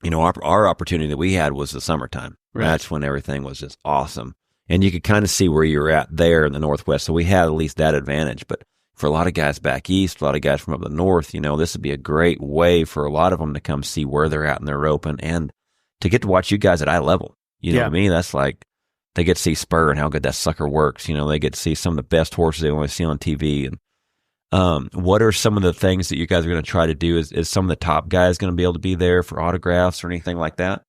know, our opportunity that we had was the summertime. Right. That's when everything was just awesome. And you could kind of see where you're at there in the Northwest. So we had at least that advantage. But for a lot of guys back east, a lot of guys from up the north, you know, this would be a great way for a lot of them to come see where they're at in their roping and to get to watch you guys at eye level. You know what I mean? That's like, they get to see Spur and how good that sucker works. You know, they get to see some of the best horses they want to see on TV. And what are some of the things that you guys are going to try to do? Is some of the top guys going to be able to be there for autographs or anything like that?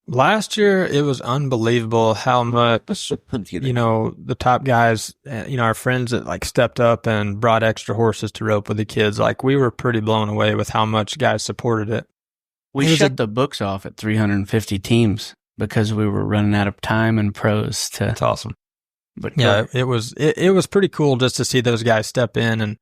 Last year, it was unbelievable how much, you know, the top guys, you know, our friends that like stepped up and brought extra horses to rope with the kids. Like, we were pretty blown away with how much guys supported it. We shut the books off at 350 teams because we were running out of time and pros to. That's awesome. But yeah, it was pretty cool just to see those guys step in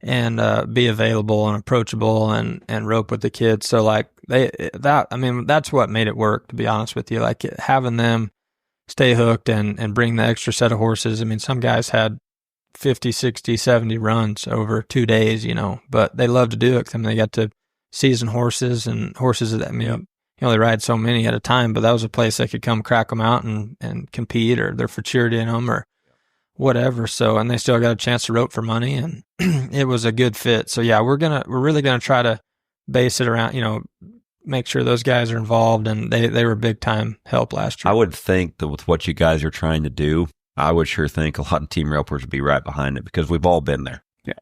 and be available and approachable and rope with the kids. So like that's what made it work, to be honest with you. Like, having them stay hooked and bring the extra set of horses. I mean, some guys had 50, 60, 70 runs over 2 days, you know, but they love to do it. I mean, they got to season horses and horses that, I mean, you know, they ride so many at a time, but that was a place they could come crack them out and compete, or their futurity in them or whatever. So, and they still got a chance to rope for money, and it was a good fit. So yeah, we're really going to try to base it around, you know, make sure those guys are involved, and they were big time help last year. I would think that with what you guys are trying to do, I would sure think a lot of team ropers would be right behind it, because we've all been there. Yeah.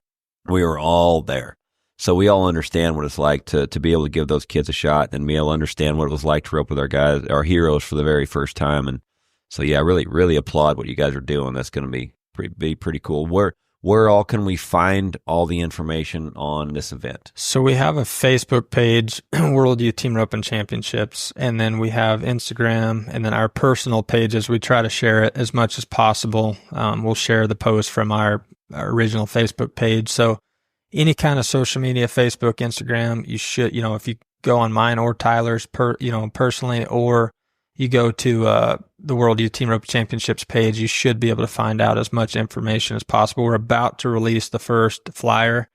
We were all there. So we all understand what it's like to be able to give those kids a shot, and be able to understand what it was like to rope with our guys, our heroes, for the very first time. And so, yeah, I really, really applaud what you guys are doing. That's going to be pretty cool. Where all can we find all the information on this event? So we have a Facebook page, World Youth Team Roping Championships, and then we have Instagram, and then our personal pages. We try to share it as much as possible. We'll share the post from our original Facebook page. So any kind of social media, Facebook, Instagram, you should, you know, if you go on mine or Tyler's personally, or you go to the World Youth Team Rope Championships page, you should be able to find out as much information as possible. We're about to release the first flyer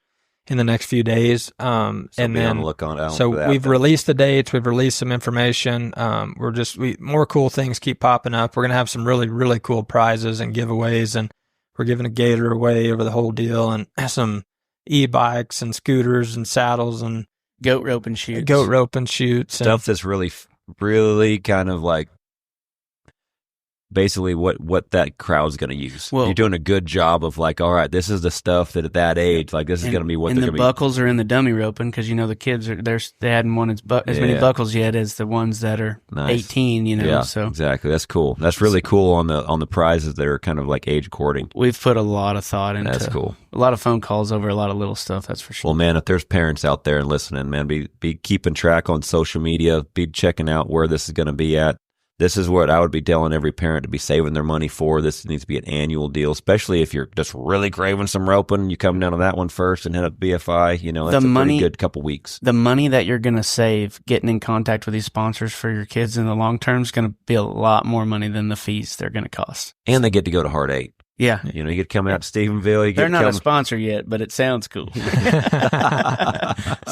in the next few days. So and be then on the lookout out so for that, we've released the dates, we've released some information. More cool things keep popping up. We're going to have some really, really cool prizes and giveaways, and we're giving a gator away over the whole deal, and some e-bikes and scooters and saddles and goat rope and shoots. Stuff that's really, really kind of like basically what that crowd's going to use. Well, you're doing a good job of like, all right, this is the stuff that at that age, like this is going to be what they're going to be. And the buckles are in the dummy roping, because, you know, the kids they hadn't won as many buckles yet as the ones that are 18, you know. Yeah, so exactly. That's cool. That's really cool on the prizes that are kind of like age according. We've put a lot of thought into. That's cool. A lot of phone calls over a lot of little stuff. That's for sure. Well, man, if there's parents out there and listening, man, be keeping track on social media, be checking out where this is going to be at. This is what I would be telling every parent to be saving their money for. This needs to be an annual deal, especially if you're just really craving some roping. You come down to that one first and hit up BFI. You know, that's a pretty good couple weeks. The money that you're going to save getting in contact with these sponsors for your kids in the long term is going to be a lot more money than the fees they're going to cost. And they get to go to Hard 8. Yeah. You know, you get to come out to Stephenville. They're not a sponsor yet, but it sounds cool.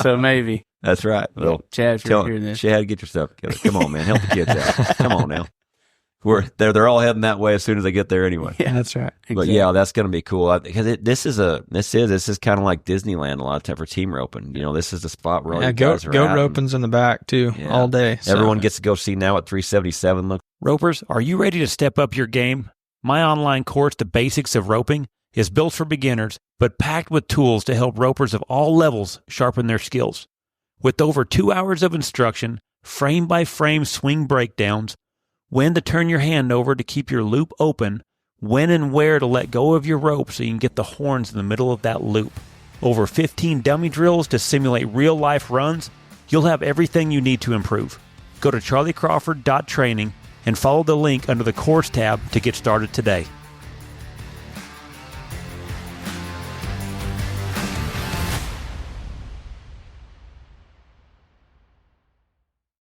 So maybe. That's right. Well, Chad, if you're hearing this. Chad, get your stuff together. Come on, man. Help the kids out. Come on now. They're all heading that way as soon as they get there anyway. Yeah, that's right. But exactly. yeah, that's going to be cool because this is kind of like Disneyland a lot of time for team roping. You know, this is the spot where all you guys are goat at. roping's in the back too, all day. So. Everyone gets to go see now at 377. Look, ropers, are you ready to step up your game? My online course, The Basics of Roping, is built for beginners, but packed with tools to help ropers of all levels sharpen their skills. With over 2 hours of instruction, frame-by-frame swing breakdowns, when to turn your hand over to keep your loop open, when and where to let go of your rope so you can get the horns in the middle of that loop. Over 15 dummy drills to simulate real-life runs, you'll have everything you need to improve. Go to charlycrawford.training and follow the link under the course tab to get started today.